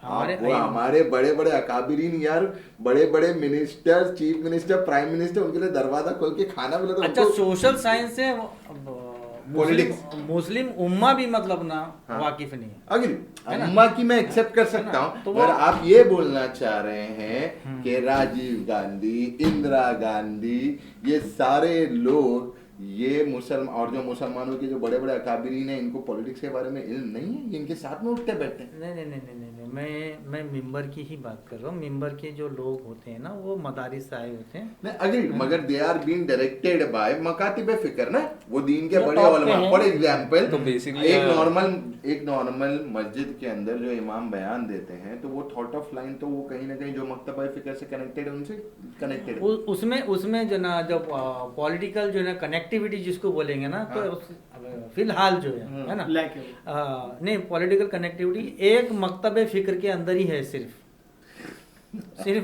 हमारे बड़े बड़े अकाबिरीन यार, बड़े बड़े minister, chief minister, prime minister, उनके लिए दरवाजा खोल के खाना मिले तो अच्छा, सोशल साइंस से मुस्लिम उम्मा भी मतलब ना वाकिफ नहीं है। अगर उम्मा की मैं एक्सेप्ट कर सकता हूँ, तो अगर आप ये बोलना चाह रहे हैं कि राजीव गांधी, इंदिरा गांधी, ये सारे लोग, ये मुसलमान और जो मुसलमानों के जो बड़े बड़े अकाबिरीन हैं, इनको पॉलिटिक्स के बारे में इल्म नहीं है, ये इनके साथ में उठते बैठते हैं। नहीं, मैं मिंबर की ही बात कर रहा हूँ। मिंबर के जो लोग होते हैं ना, वो मदारिस से आए होते हैं। नहीं, अग्री, मगर they are being directed by मकातिब फिक्र ना, वो दीन के बड़े उलमा। फॉर एग्जांपल, तो बेसिकली एक नॉर्मल मस्जिद के अंदर जो इमाम बयान देते हैं, तो वो थॉट ऑफ लाइन तो वो कहीं ना कहीं जो मकतब फिक्र से कनेक्टेड है, उनसे कनेक्टेड है। उसमें जो ना, जो पॉलिटिकल जो है ना कनेक्टिविटी जिसको बोलेंगे ना, तो फिलहाल जो है ना, नहीं, पॉलिटिकल कनेक्टिविटी एक मकतब फिक्र के अंदर ही है, सिर्फ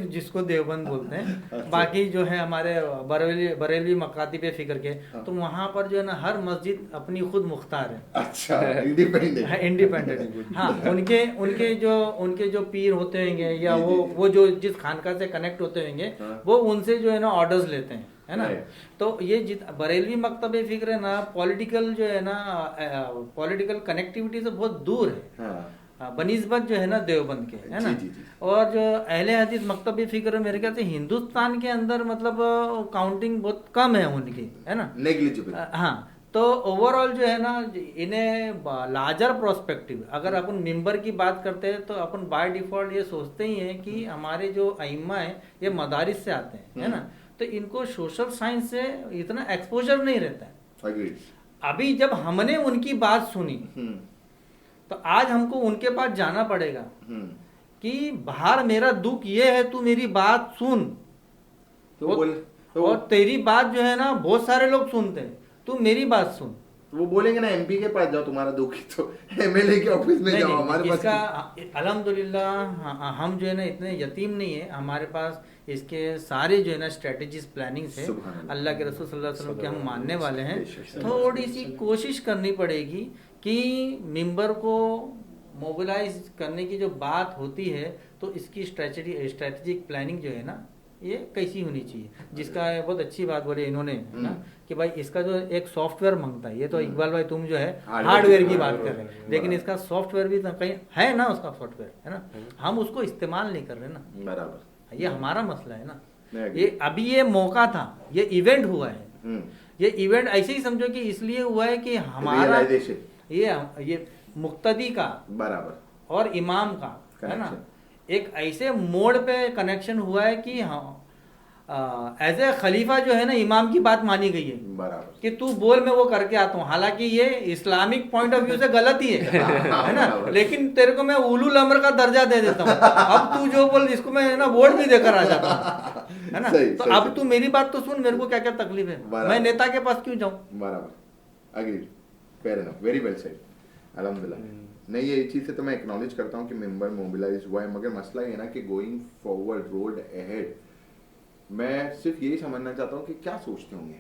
जिसको देवबंद बोलते हैं। बाकी जो है हमारे बरेलवी मकातिब फिक्र के, तो वहाँ पर जो है ना हर मस्जिद अपनी खुद मुख्तार है। अच्छा, इंडिपेंडेंट। हाँ, उनके जो पीर होते होंगे, या वो जो जिस खानका से कनेक्ट होते होंगे, वो उनसे जो है ना ऑर्डर्स लेते हैं, है ना। तो ये बरेलवी मकतब फिक्र है ना, पॉलिटिकल जो है ना, पॉलिटिकल कनेक्टिविटी से बहुत दूर है, बनिस्बत जो है ना देवबंद के, है ना। और जो अहले हदीस मकतब फिक्र मेरे ख्याल से हिंदुस्तान के अंदर मतलब काउंटिंग बहुत कम है उनकी, है ना, नेग्लिजिबल। हाँ, तो ओवरऑल जो है ना इन्हें लार्जर प्रोस्पेक्टिव, अगर अपन मिंबर की बात करते हैं तो अपन बाय डिफॉल्ट ये सोचते ही हैं कि हमारे जो अइम्मा है ये मदारिस से आते हैं, है ना, तो इनको सोशल साइंस से इतना एक्सपोजर नहीं रहता है। अभी जब हमने उनकी बात सुनी तो आज हमको उनके पास जाना पड़ेगा कि बाहर मेरा दुख ये है, तू मेरी बात सुन, और तेरी बात जो है ना बहुत सारे लोग सुनते हैं, तू मेरी बात सुन। वो बोलेंगे ना एमपी के पास जाओ तुम्हारा दुख है तो एमएलए के ऑफिस में जाओ, हमारे पास इसका अल्हम्दुलिल्लाह हम जो है ना इतने यतीम नहीं है, हमारे पास इसके सारे जो है ना स्ट्रेटेजीज प्लानिंग्स है। अल्लाह के रसूल सल्लल्लाहु अलैहि वसल्लम के हम मानने वाले हैं। थोड़ी सी कोशिश करनी पड़ेगी कि मिंबर को मोबिलाइज करने की जो बात होती है तो इसकी स्ट्रेटेजिक प्लानिंग जो है ना ये कैसी होनी चाहिए, जिसका बहुत अच्छी बात बोले इन्होंने, है ना, कि भाई इसका जो एक सॉफ्टवेयर मांगता है, ये तो इकबाल भाई तुम जो है हार्डवेयर की बात कर रहे हैं, लेकिन इसका सॉफ्टवेयर भी तो कहीं है ना, उसका सॉफ्टवेयर है ना, हम उसको इस्तेमाल नहीं कर रहे ना, बराबर, ये हमारा मसला है ना। ये अभी ये मौका था, ये इवेंट हुआ है, ये इवेंट ऐसे ही समझो कि इसलिए हुआ है कि हमारा ये मुक्तदी का बराबर और इमाम का, है ना, एक ऐसे मोड पे कनेक्शन हुआ है कि हाँ एज ए खलीफा जो है ना इमाम की बात मानी गई है, बराबर, कि तू बोल मैं वो करके आता हूँ, हालांकि ये इस्लामिक पॉइंट ऑफ व्यू से गलत ही है ना, लेकिन तेरे को मैं उलुल अमर का दर्जा दे देता हूँ, अब तू जो बोल इसको मैं ना वोट भी देकर आ जाता हूँ, है ना, तो अब तू मेरी बात तो सुन, मेरे को क्या क्या तकलीफ है, मैं नेता के पास क्यों जाऊँ। बराबर, agreed, fair enough, very well said, अल्हम्दुलिल्लाह। नहीं, ये चीज़ से तो मैं एक्नॉलेज करता हूँ कि मेंबर मोबिलाइज हुआ है, मगर मसला ये ना कि गोइंग फॉरवर्ड, रोड अहेड, मैं सिर्फ यही समझना चाहता हूँ कि क्या सोचते होंगे,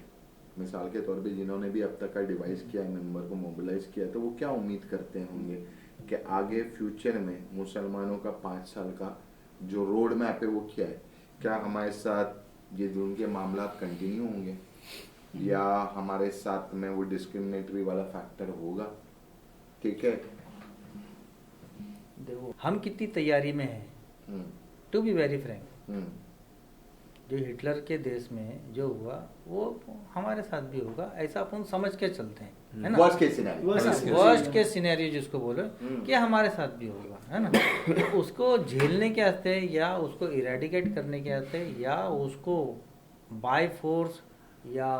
मिसाल के तौर पे जिन्होंने भी अब तक का डिवाइस किया है, मेंबर को मोबिलाइज किया है, तो वो क्या उम्मीद करते होंगे कि आगे फ्यूचर में मुसलमानों का 5 साल का जो रोड मैप है वो क्या है, क्या हमारे साथ ये जुल्म के मामला कंटिन्यू होंगे या हमारे साथ में वो डिस्क्रिमिनेटरी वाला फैक्टर होगा। ठीक है, देखो हम कितनी तैयारी में हैं, टू बी वेरी फ्रैंक, जो हिटलर के देश में जो हुआ वो हमारे साथ भी होगा, ऐसा अपन समझ के चलते हैं, है ना, वर्स्ट केस सिनेरियो जिसको बोलो कि हमारे साथ भी होगा, है ना, तो उसको झेलने के वास्ते या उसको इरेडिकेट करने के वास्ते या उसको बाय फोर्स या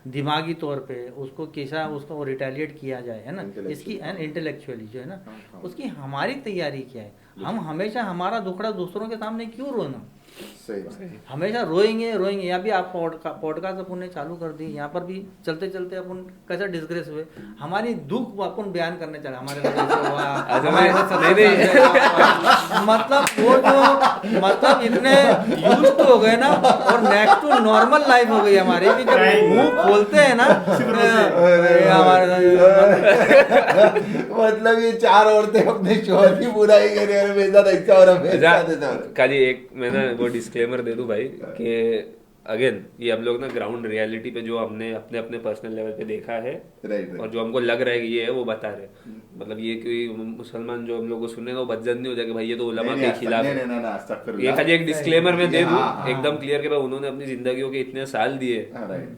दिमागी तौर पे उसको कैसा उसको रिटेलिएट किया जाए, है ना, इसकी इंटेलेक्चुअली जो है ना उसकी हमारी तैयारी क्या है। हम हमेशा हमारा दुखड़ा दूसरों के सामने क्यों रोना, हमेशा रोएंगे या भी आप पॉडकास्ट अपन ने चालू कर दी, यहाँ पर भी चलते चलते अपन कैसा डिस्ग्रेस हुए, हमारी दुख अपन बयान करने चले, हमारे मतलब वो जो मतलब इतने यूज तो हो गए ना, और नेक्स्ट टू नॉर्मल लाइफ हो गई हमारी, कि जब मुंह खोलते हैं ना हमारे मतलब ये 4 औरतें अपने शोहर की बुराई कर रही है। खाली एक मैं ना वो डिस्क्लेमर दे दूं भाई कि अगेन ये हम लोग ना ग्राउंड रियलिटी पे जो हमने अपने अपने पर्सनल लेवल पे देखा है, और जो हमको लग रहा है कि ये है वो बता रहे, मतलब ये कोई मुसलमान जो हम लोग को सुनेगा वो बदजन नहीं हो जाएगा भाई ये तो उलमा के खिलाफ है। ये खाली एक डिस्क्लेमर में दे दूं एकदम क्लियर के भाई उन्होंने अपनी जिंदगियों के इतने साल दिए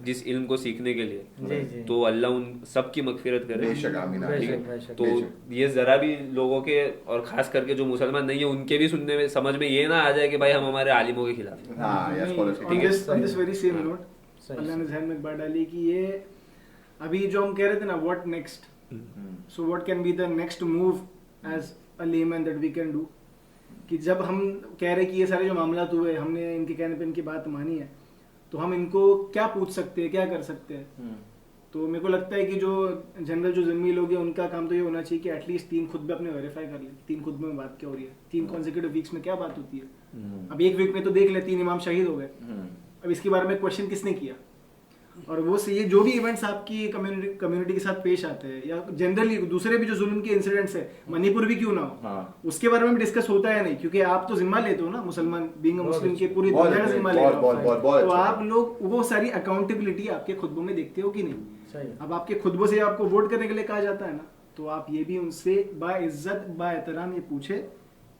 जिस इल्म को सीखने के लिए, तो अल्लाह उन सब की मगफिरत करे, ठीक है। तो ये जरा भी लोगों के और खास करके जो मुसलमान नहीं है उनके भी सुनने में समझ में ये ना आ जाए कि भाई हम हमारे आलिमों के खिलाफ, ठीक है। On this very same note, अल्लाह ने ज़हन में एक बात डाली कि ये अभी जो हम कह रहे थे ना what next, so what can be the next move as a layman that we can do, कि जब हम कह रहे कि ये सारे जो मामला हुए हमने इनके कहने पे इनकी बात मानी है, तो हम इनको क्या पूछ सकते हैं, क्या कर सकते हैं। तो मेरे को लगता है कि जो जनरल जो ज़िम्मी लोग हैं उनका काम तो ये होना चाहिए कि एटलीस्ट 3 खुतबे अपने वेरीफाई कर ले, 3 खुतबे में बात क्या हो रही है, 3 कॉन्सेक्यूटिव वीक्स में क्या बात होती है। अब एक वीक में तो देख ले 3 इमाम शहीद हो गए, अब इसके बारे में क्वेश्चन किसने किया, और वो से ये जो भी इवेंट्स आपकी कम्युनिटी के साथ पेश आते हैं या जनरली दूसरे भी जो जुल्म के इंसिडेंट्स है, मणिपुर भी क्यों ना हो, हाँ। उसके बारे में भी डिस्कस होता है नहीं, क्योंकि आप तो जिम्मा लेते हो ना, मुसलमान बीइंग मुस्लिम के पूरी दुनिया का जिम्मा लेते हो, तो आप लोग वो सारी अकाउंटेबिलिटी आपके खुतबों में देखते हो कि नहीं। अब आपके खुतबों से आपको वोट करने के लिए कहा जाता है ना, तो आप ये भी उनसे बाइज्जत बाएहतराम ये पूछे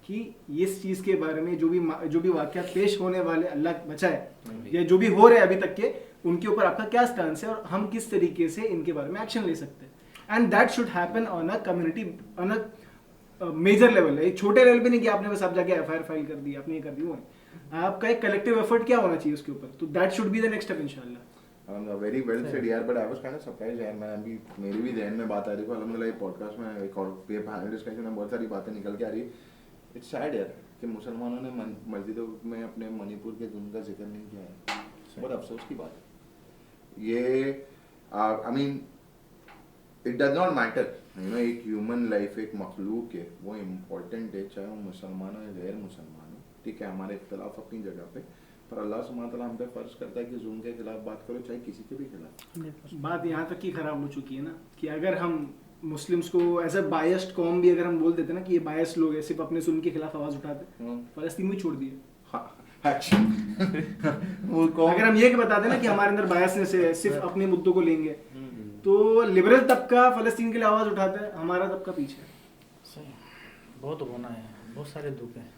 कि इस चीज के बारे में जो भी वाकया पेश होने वाले, अल्लाह बचाए, या जो भी हो रहे हैं अभी तक के, उनके ऊपर आपका क्या स्टैंड है और हम किस तरीके से इनके बारे में एक्शन ले सकते हैं। And that should happen on a community, on a major level, एक छोटे लेवल पे नहीं कि आपने बस आप जाके एफआईआर फाइल कर दी, आपने ये कर दी, वो नहीं। आपका एक कलेक्टिव एफर्ट क्या होना चाहिए उसके ऊपर, तो that should be the next step इंशाल्लाह। वेरी वेल सेड यार, but I was kind of surprised यार। मैं अभी मेरी भी ध्यान में बात आ रही है, अल्हम्दुलिल्लाह ये पॉडकास्ट में एक और ये पैनल डिस्कशन में बहुत सारी बातें निकल के आ रही है। इट्स सैड यार कि मुसलमानों ने मस्जिदों में अपने मणिपुर के जुल्म का जिक्र नहीं किया है, बहुत अफसोस की बात है ये। I mean it does not matter, you know, एक ह्यूमन लाइफ, एक मखलूक है, वो इम्पोर्टेंट है, चाहे वो मुसलमान हो या गैर मुसलमान हो। ठीक है, हमारे इख्तलाफ अपनी जगह पे, पर अल्लाह सुब्हानहू तआला हम पे फर्ज करता है कि जुल्म के खिलाफ बात करो, चाहे किसी के भी खिलाफ। बात यहाँ तक की खराब हो चुकी है ना कि अगर हम मुस्लिम्स को एज अ बायस्ड कौम भी अगर हम बोल देते ना कि ये बायस्ड लोग हैं, सिर्फ अपने जुल्म के खिलाफ आवाज उठाते, फलस्तीन भी छोड़ दिए। अगर हम ये बताते ना कि हमारे अंदर बायसनेस है, सिर्फ अपने मुद्दों को लेंगे, तो लिबरल तबका फलस्तीन के लिए आवाज उठाता है, हमारा तबका पीछे है। सही, बहुत रोना है, बहुत सारे दुख हैं।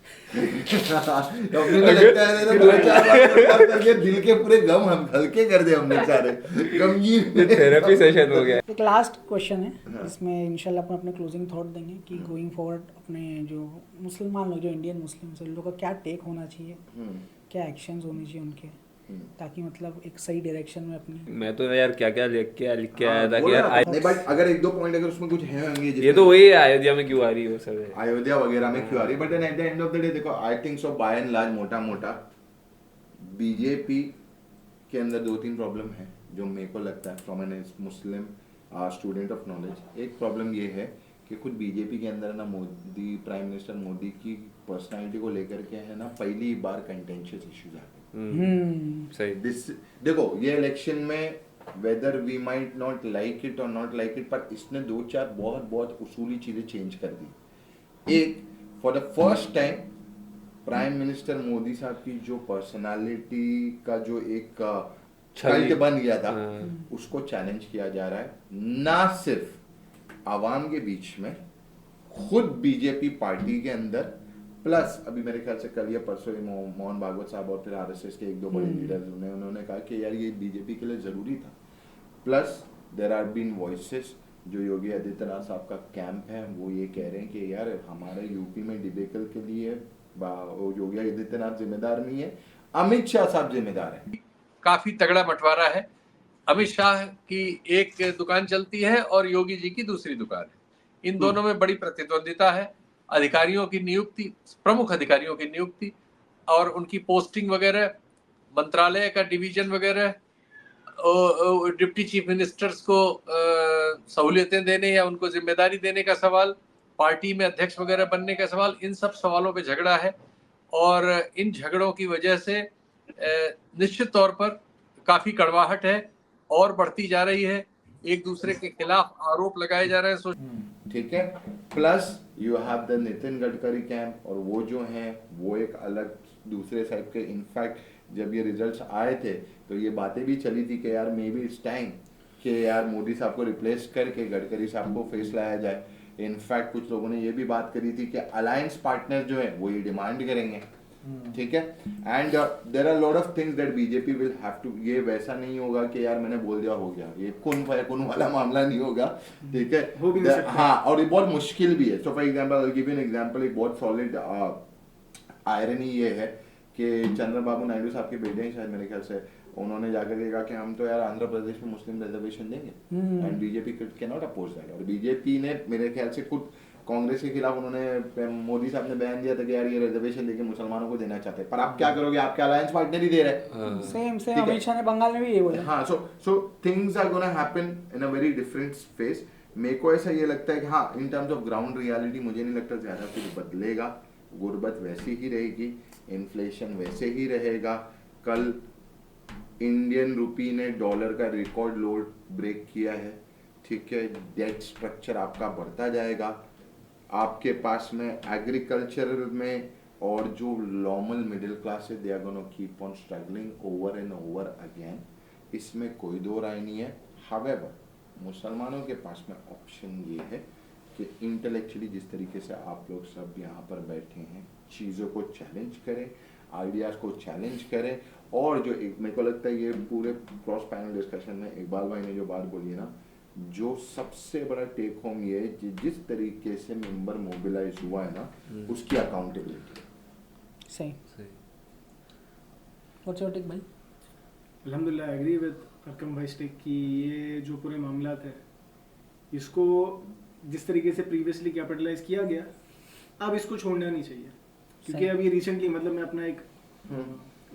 दिल के पूरे गम हम हल्के कर दे हमने सारे गमगीन। थेरेपी सेशन हो गया। एक लास्ट क्वेश्चन है, इसमें इंशाल्लाह अपन अपने क्लोजिंग थॉट देंगे कि गोइंग फॉरवर्ड अपने जो मुसलमान लोग, जो इंडियन मुस्लिम्स हैं, लोगों का क्या टेक होना चाहिए, क्या एक्शंस होने चाहिए उनके, ताकि मतलब एक सही डायरेक्शन में अपनी। मैं तो यार क्या क्या लिख के आया था कि यार नहीं, बट अगर एक दो पॉइंट अगर उसमें कुछ है होंगे, ये तो वही है, अयोध्या में क्यों आ रही है वो सब है, अयोध्या वगैरह में क्यों आ रही है, but at the end of the day देखो, I think so by and large मोटा मोटा बीजेपी के अंदर दो तीन प्रॉब्लम है जो मेरे को लगता है from an Muslim student of knowledge. एक प्रॉब्लम ये है कि खुद बीजेपी के अंदर ना मोदी, प्राइम मिनिस्टर मोदी की पर्सनालिटी को लेकर के है ना पहली बार कंटेंशियस इश्यूज आ गए। सही, देखो ये इलेक्शन में whether we might not like it और नॉट लाइक इट, पर इसने दो चार बहुत बहुत उसूली चीजें चेंज कर दी। एक, for the first time prime minister Modi साहब की जो पर्सनालिटी का जो एक कल्ट बन गया था, उसको चैलेंज किया जा रहा है, ना सिर्फ आवाम के बीच में, खुद बीजेपी पार्टी के अंदर, प्लस अभी मेरे ख्याल से कल या परसों मोहन भागवत साहब और फिर आरएसएस के एक दो बड़े लीडर्स उन्होंने कहा कि यार ये बीजेपी के लिए जरूरी था। Plus there are been voices, जो योगी आदित्यनाथ साहब का कैंप है वो ये कह रहे हैं कि यार हमारे यूपी में डिबेकल के लिए योगी आदित्यनाथ जिम्मेदार नहीं है, अमित शाह साहब जिम्मेदार है। काफी तगड़ा बंटवारा है, अमित शाह की एक दुकान चलती है और योगी जी की दूसरी दुकान है, इन दोनों में बड़ी प्रतिद्वंदिता है। अधिकारियों की नियुक्ति, प्रमुख अधिकारियों की नियुक्ति और उनकी पोस्टिंग वगैरह, मंत्रालय का डिवीजन वगैरह, डिप्टी चीफ मिनिस्टर्स को सहूलियतें देने या उनको जिम्मेदारी देने का सवाल, पार्टी में अध्यक्ष वगैरह बनने का सवाल, इन सब सवालों पे झगड़ा है। और इन झगड़ों की वजह से निश्चित तौर पर काफी कड़वाहट है और बढ़ती जा रही है, एक दूसरे के खिलाफ आरोप लगाए जा रहे हैं। ठीक है, plus you have the Nitin Gadkari camp, और वो जो हैं वो एक अलग दूसरे साइड के। इनफैक्ट जब ये रिजल्ट्स आए थे तो ये बातें भी चली थी कि यार मे बी इट्स टाइम कि यार मोदी साहब को रिप्लेस करके गडकरी साहब को फेस लाया जाए। इनफैक्ट कुछ लोगों ने ये भी बात करी थी कि अलायंस पार्टनर जो है वो ये डिमांड करेंगे। ठीक है, and there are lot of things that BJP will have to, ये वैसा नहीं होगा कि यार मैंने बोल दिया हो गया, ये कुन वाला मामला नहीं होगा। ठीक है, हाँ, और ये बहुत मुश्किल भी है। So for example I will give you an example, एक बहुत सॉलिड आयरनी ये है कि चंद्रबाबू नायडू साहब के बेटे हैं शायद मेरे ख्याल से, उन्होंने जाकर के कहा कि हम तो यार आंध्र प्रदेश में मुस्लिम रिजर्वेशन देंगे, and BJP can not oppose that. और बीजेपी ने मेरे ख्याल से खुद कांग्रेस के खिलाफ उन्होंने, मोदी साहब ने बयान दिया था कि यार ये रिजर्वेशन लेके मुसलमानों को देना चाहते हैं, पर आप क्या करोगे, आपके अलायंस पार्टनर ही दे रहे हैं। सेम अमित शाह ने बंगाल में भी ये बोला। हाँ, so things are gonna happen in a very different phase. मेरे को ऐसा ये लगता है कि हाँ, in terms of ground reality मुझे नहीं लगता ज्यादा कुछ बदलेगा, गुर्बत वैसी ही रहेगी, इन्फ्लेशन वैसे ही रहेगा। कल इंडियन रुपी ने डॉलर का रिकॉर्ड लो ब्रेक किया है, ठीक है। डेट स्ट्रक्चर आपका बढ़ता जाएगा, आपके पास में एग्रीकल्चर में और जो नॉर्मल मिडिल क्लास है they are gonna keep on struggling over and over again, इसमें कोई दो राय नहीं है। हावेवर मुसलमानों के पास में ऑप्शन ये है कि इंटेलेक्चुअली जिस तरीके से आप लोग सब यहाँ पर बैठे हैं, चीज़ों को चैलेंज करें, आइडियाज़ को चैलेंज करें। और जो एक मेरे को लगता है ये पूरे क्रॉस पैनल डिस्कशन में इकबाल भाई ने जो बात बोली है ना, जो सबसे बड़ा टेक होम ये है जिस तरीके से मेंबर मोबिलाइज हुआ है ना, उसकी अकाउंटेबिलिटी। सही। व्हाट्स योर टेक भाई? अल्हम्दुलिल्लाह एग्री विद अरकम भाई स्टेक की ये जो पूरे मामला है इसको जिस तरीके से प्रीवियसली कैपिटलाइज किया गया अब इसको छोड़ना नहीं चाहिए, क्योंकि सही। अभी रिसेंटली मतलब मैं अपना एक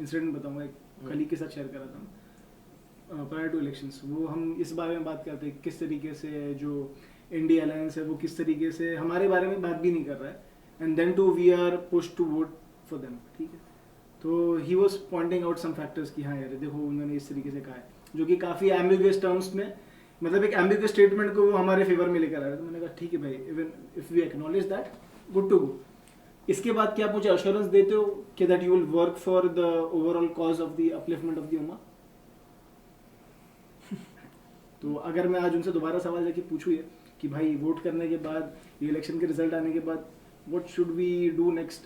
इंसिडेंट बताऊंगा, एक कलीग के साथ शेयर करा था प्रायर टू इलेक्शंस। वो हम इस बारे में बात करते हैं किस तरीके से जो इंडिया अलायंस है वो किस तरीके से हमारे बारे में बात भी नहीं कर रहा है, and then to we are push to vote for them, ठीक है। तो he was pointing out some factors कि हाँ यार देखो उन्होंने इस तरीके से कहा है, जो कि काफ़ी एम्बिगुअस टर्म्स में, मतलब एक एम्बिगुअस स्टेटमेंट को वो हमारे फेवर में लेकर आ रहे थे। तो मैंने कहा ठीक है भाई, even if we acknowledge that, good to go. इसके बाद क्या आप मुझे अश्योरेंस देते हो कि that you will work for the overall cause of the upliftment of the उम्मा? तो अगर मैं आज उनसे दोबारा सवाल जाके पूछूँ ये कि भाई वोट करने के बाद, ये इलेक्शन के रिजल्ट आने के बाद what should we do next,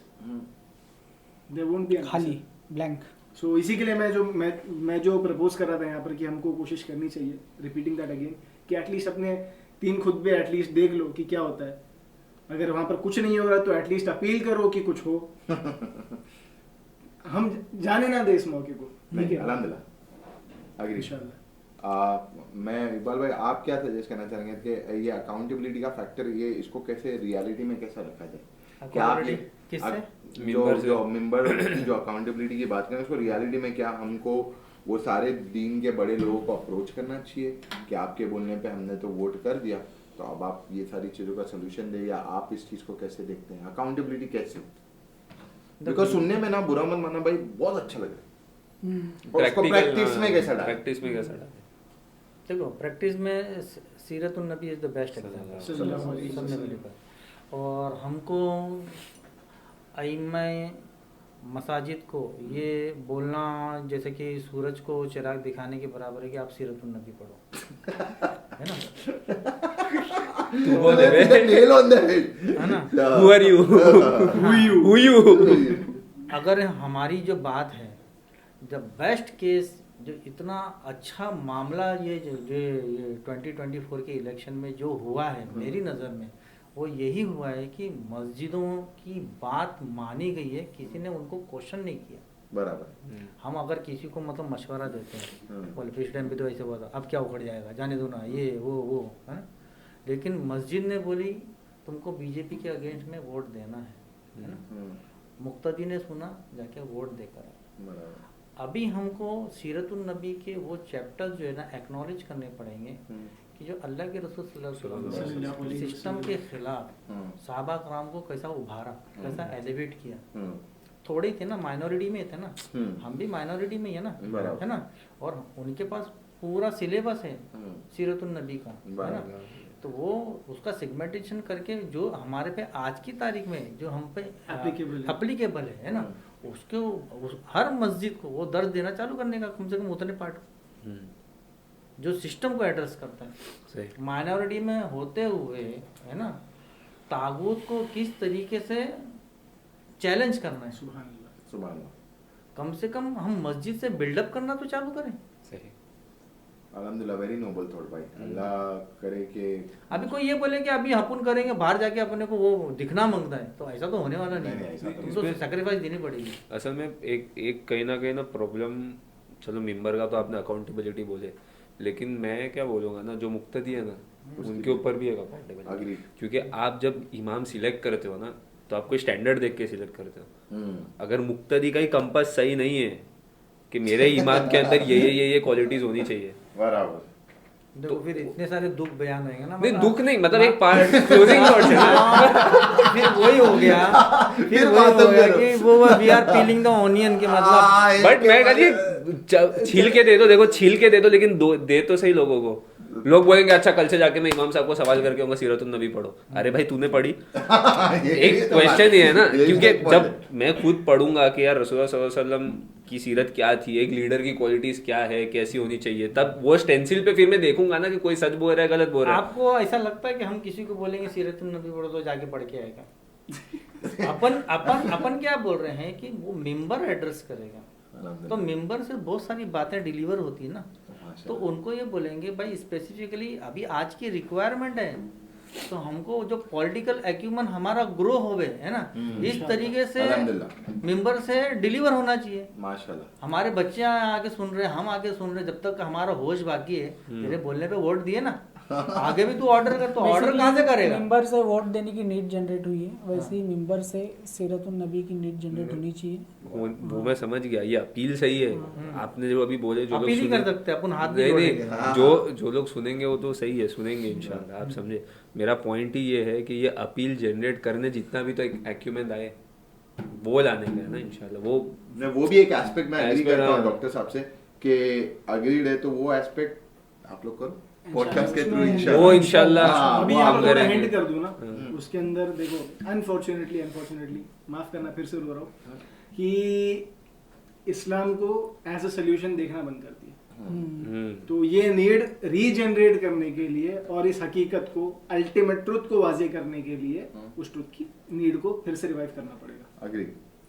there won't be खाली ब्लैंक। सो इसी के लिए मैं जो प्रपोज कर रहा था यहाँ पर कि हमको कोशिश करनी चाहिए, रिपीटिंग दैट अगेन, कि एटलीस्ट अपने 3 खुतबे एटलीस्ट देख लो कि क्या होता है। अगर वहाँ पर कुछ नहीं हो रहा तो एटलीस्ट अपील करो कि कुछ हो। हम जाने ना दे इस मौके को। नहीं, अल्हम्दुलिल्लाह अग्री। इंशाल्लाह। मैं इकबाल भाई आप क्या सजेस्ट करना चाहेंगे कि ये अकाउंटेबिलिटी का फैक्टर ये इसको कैसे रियलिटी में कैसा रखा जाए? क्या आप जो मेंबर की जो अकाउंटेबिलिटी की बात करें उसको रियलिटी में क्या हमको वो सारे दीन के बड़े लोगों को अप्रोच करना चाहिए कि आपके बोलने पे हमने तो वोट कर दिया, तो अब आप ये सारी चीज़ों का सोल्यूशन दे, या आप इस चीज़ को कैसे देखते हैं? अकाउंटेबिलिटी कैसे? बिकॉज सुनने में ना बुरा मत मानना भाई, बहुत अच्छा लग रहा है, और उसको प्रैक्टिस में कैसा डालें? प्रैक्टिस में कैसा डालें? देखो प्रैक्टिस में सीरत उन नबी इज़ द बेस्ट एग्जाम्पल। और हमको अइम्मा मसाजिद को ये बोलना जैसे कि सूरज को चिराग दिखाने के बराबर है कि आप सीरत उन नबी पढ़ो, है ना? तू बोले nail on the head. है ना? Who are you? Who you? अगर हमारी जो बात है, द बेस्ट केस जो इतना अच्छा मामला ये 2024 के इलेक्शन में जो हुआ है मेरी नज़र में, वो यही हुआ है कि मस्जिदों की बात मानी गई है, किसी ने उनको क्वेश्चन नहीं किया। बराबर। हम अगर किसी को मतलब मशवरा देते हैं, बोले पिछले टाइम पे तो ऐसे हुआ था, अब क्या उखड़ जाएगा, जाने दो ना, ये वो है ना। लेकिन मस्जिद ने बोली तुमको बीजेपी के अगेंस्ट में वोट देना है ना। मुक्तदी ने सुना, जाके वोट देकर। अभी हमको सीरतुन नबी के वो चैप्टर्स जो है ना एक्नॉलेज करने पड़ेंगे कि जो अल्लाह के रसूल सल्लल्लाहु अलैहि वसल्लम सिस्टम के खिलाफ सहाबा कराम को कैसा उभारा, कैसा एलिवेट किया। थोड़े थे ना, माइनॉरिटी में थे ना, हम भी माइनॉरिटी में ही है ना, है ना। और उनके पास पूरा सिलेबस है सीरतुन नबी का, है ना। तो वो उसका सेगमेंटेशन करके जो हमारे पे आज की तारीख में जो हम पे एप्लीकेबल है ना, उसके हर मस्जिद को वो दर्ज देना चालू करने का, कम से कम उतने पार्ट जो सिस्टम को एड्रेस करता है। माइनॉरिटी में होते हुए, है ना, तागूत को किस तरीके से चैलेंज करना है, सुभान अल्लाह। कम से कम हम मस्जिद से बिल्डअप करना तो चालू करें। सही। अल्हम्दुलिल्लाह, वेरी नोबल थॉट भाई। अल्लाह करे कि अभी कोई ये बोले कि अभी अपन करेंगे, बाहर जाके अपने को वो दिखना मांगता है, तो ऐसा तो होने वाला नहीं है। तो सैक्रिफाइस देनी पड़ेगी। असल में एक कहीं ना प्रॉब्लम, चलो मेंबर का तो आपने अकाउंटेबिलिटी बोले, लेकिन मैं क्या बोलूँगा ना, जो मुक्तदी है ना उनके ऊपर भी एक अकाउंटेबिलिटी, क्योंकि आप जब इमाम सिलेक्ट करते हो ना तो आप कोई स्टैंडर्ड देख के सिलेक्ट करते हो। अगर मुक्तदी का ही कंपास सही नहीं है कि मेरे इमाम के अंदर ये क्वालिटीज होनी चाहिए, बराबर, देखो फिर इतने सारे दुख बयान होंगे ना, नहीं दुख नहीं, मतलब एक पार्ट क्लोजिंग थॉट्स है ना। फिर वही हो गया, फिर वही हो गया कि वो we are peeling the onion के मतलब। बट मैं कहती छील के दे दो, देखो छील के दे दो, लेकिन दे तो सही लोगों को। लोग बोलेंगे अच्छा कल से जाके मैं इमाम साहब को सवाल करके आऊंगा सीरतुन नबी पढ़ो। अरे भाई तूने पढ़ी? एक क्वेश्चन ही है ना, क्योंकि जब मैं खुद पढ़ूंगा कि यार रसूलुल्लाह सल्लल्लाहु अलैहि वसल्लम की सीरत क्या थी, एक लीडर की क्वालिटीज क्या है, कैसी होनी चाहिए, तब वो स्टेंसिल पे फिर मैं देखूंगा ना कि कोई सच बोल रहा है गलत बोल रहा है। आपको ऐसा लगता है कि हम किसी को बोलेंगे सीरतुन नबी पढ़ो तो जाके पढ़ के आएगा? अपन क्या बोल रहे हैं कि वो मेंबर एड्रेस करेगा, तो मेंबर से बहुत सारी बातें डिलीवर होती है ना, तो उनको ये बोलेंगे भाई स्पेसिफिकली अभी आज की रिक्वायरमेंट है, तो हमको जो पॉलिटिकल एक्यूमन हमारा ग्रो होवे है ना, इस तरीके से मेंबर से डिलीवर होना चाहिए। माशाल्लाह हमारे बच्चे आके सुन रहे, हम आके सुन रहे, जब तक हमारा होश बाकी है, तेरे बोलने पे वोट दिए ना, आगे भी तू ऑर्डर कर, तो ऑर्डर कहाँ से करेगा? मेंबर से वोट देने की नीड जनरेट हुई है, वैसे ही मेंबर से सीरतुन नबी की नीड जनरेट होनी चाहिए। वो मैं समझ गया, ये अपील सही है। आपने जो अभी बोले, जो लोग अपील ही कर सकते हैं अपन, हाथ नहीं जोड़ेंगे। जो लोग सुनेंगे वो तो सही है, सुनेंगे इंशाल्लाह। आप समझे, मेरा पॉइंट ही ये है कि ये अपील जनरेट करने जितना भी तो एक एक्यूमेंट आए वो लाने का है ना इंशाल्लाह। वो भी एक एस्पेक्ट मैं एग्री करता हूँ डॉक्टर साहब से कि अग्रीड है, तो वो एस्पेक्ट आप लोग करो पॉडकास्ट के थ्रू इंशाल्लाह। वो इंशाल्लाह अभी आप थोड़ा हिंट कर दूं ना, उसके अंदर देखो अनफॉर्चुनेटली माफ करना फिर से रो रहा हूँ कि इस्लाम को एज अ सोल्यूशन देखना बंद कर दिया। तो ये नीड रीजनरेट करने के लिए और इस हकीकत को, अल्टीमेट ट्रुथ को वाजे करने के लिए उस ट्रुथ की नीड को फिर से रिवाइव करना पड़ेगा। अग्री।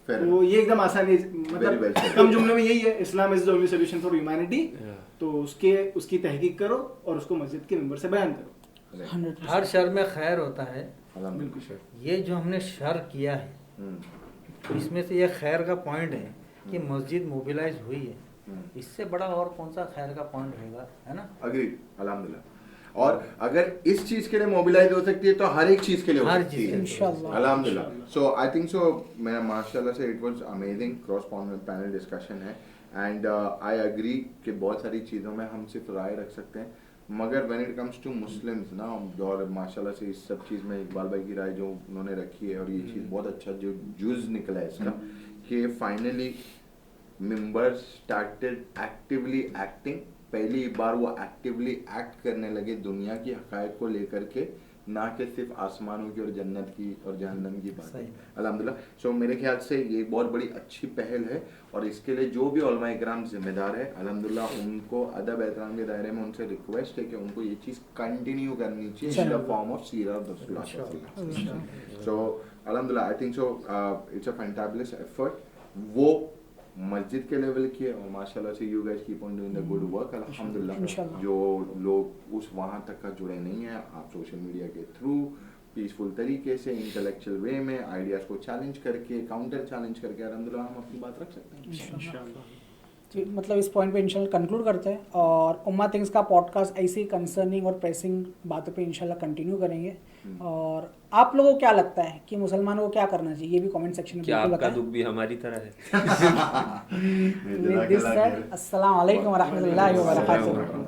तो ये एकदम आसानी, मतलब कम जुमले में यही है, Islam is the only solution for humanity. तो उसकी तहकीक करो और उसको मस्जिद के मेंबर से बयान करो। हर शर में खैर होता है। बिल्कुल सर। ये जो हमने शर किया है, इसमें से ये खैर का पॉइंट है कि मस्जिद मोबिलाइज हुई है, इससे बड़ा और कौन सा खैर का पॉइंट रहेगा, है ना? अग्री, अल्हम्दुलिल्लाह। और अगर इस चीज के लिए मोबिलाइज हो सकती है तो हर एक चीज के लिए हो सकती है इंशाल्लाह, अल्हम्दुलिल्लाह। सो आई थिंक सो, मैं माशाल्लाह से it was amazing cross panel discussion है, एंड आई एग्री कि बहुत सारी चीज़ों में हम सिर्फ राय रख सकते हैं, मगर when it comes to Muslims ना, और माशाल्लाह से इस सब चीज़ में इकबाल भाई की राय जो उन्होंने रखी है, और ये चीज़ बहुत अच्छा जो जुज़ निकला है इसका कि finally members started actively acting. पहली बार वो एक्टिवली एक्ट करने लगे दुनिया की हक़ाइक़ को लेकर के, ना कि सिर्फ आसमानों की और जन्नत की और जहन्नम की बात है। अल्हम्दुलिल्लाह। सो मेरे ख्याल से ये बहुत बड़ी अच्छी पहल है, और इसके लिए जो भी उलमा इकराम जिम्मेदार है अल्हम्दुलिल्लाह, उनको अदब एहतराम के दायरे में उनसे रिक्वेस्ट है कि उनको ये चीज़ कंटिन्यू करनी चाहिए इन द फॉर्म ऑफ सीरत रसूलुल्लाह। सो अल्हम्दुलिल्लाह, आई think so it's a fantabulous effort. वो मस्जिद के लेवल की है, और माशाल्लाह से you guys keep on doing the good work अल्हम्दुलिल्लाह। जो लोग उस वहाँ तक का जुड़े नहीं हैं, आप सोशल मीडिया के थ्रू पीसफुल तरीके से इंटेलेक्चुअल वे में आइडियाज़ को चैलेंज करके, काउंटर चैलेंज करके अल्हम्दुलिल्लाह हम अपनी बात रख सकते हैं इंशाल्लाह। मतलब इस पॉइंट पे इंशाल्लाह कंक्लूड करते हैं, और उम्मा थिंग्स का पॉडकास्ट ऐसी कंसर्निंग और प्रेसिंग बातों पे इंशाल्लाह कंटिन्यू करेंगे। और आप लोगों को क्या लगता है कि मुसलमानों को क्या करना चाहिए, ये भी कमेंट सेक्शन में क्या बिल्कुल आपका बताएं। दुख भी हमारी तरह है? With this said, अस्सलाम वालेकुम व रहमतुल्लाहि व बरकातुहू।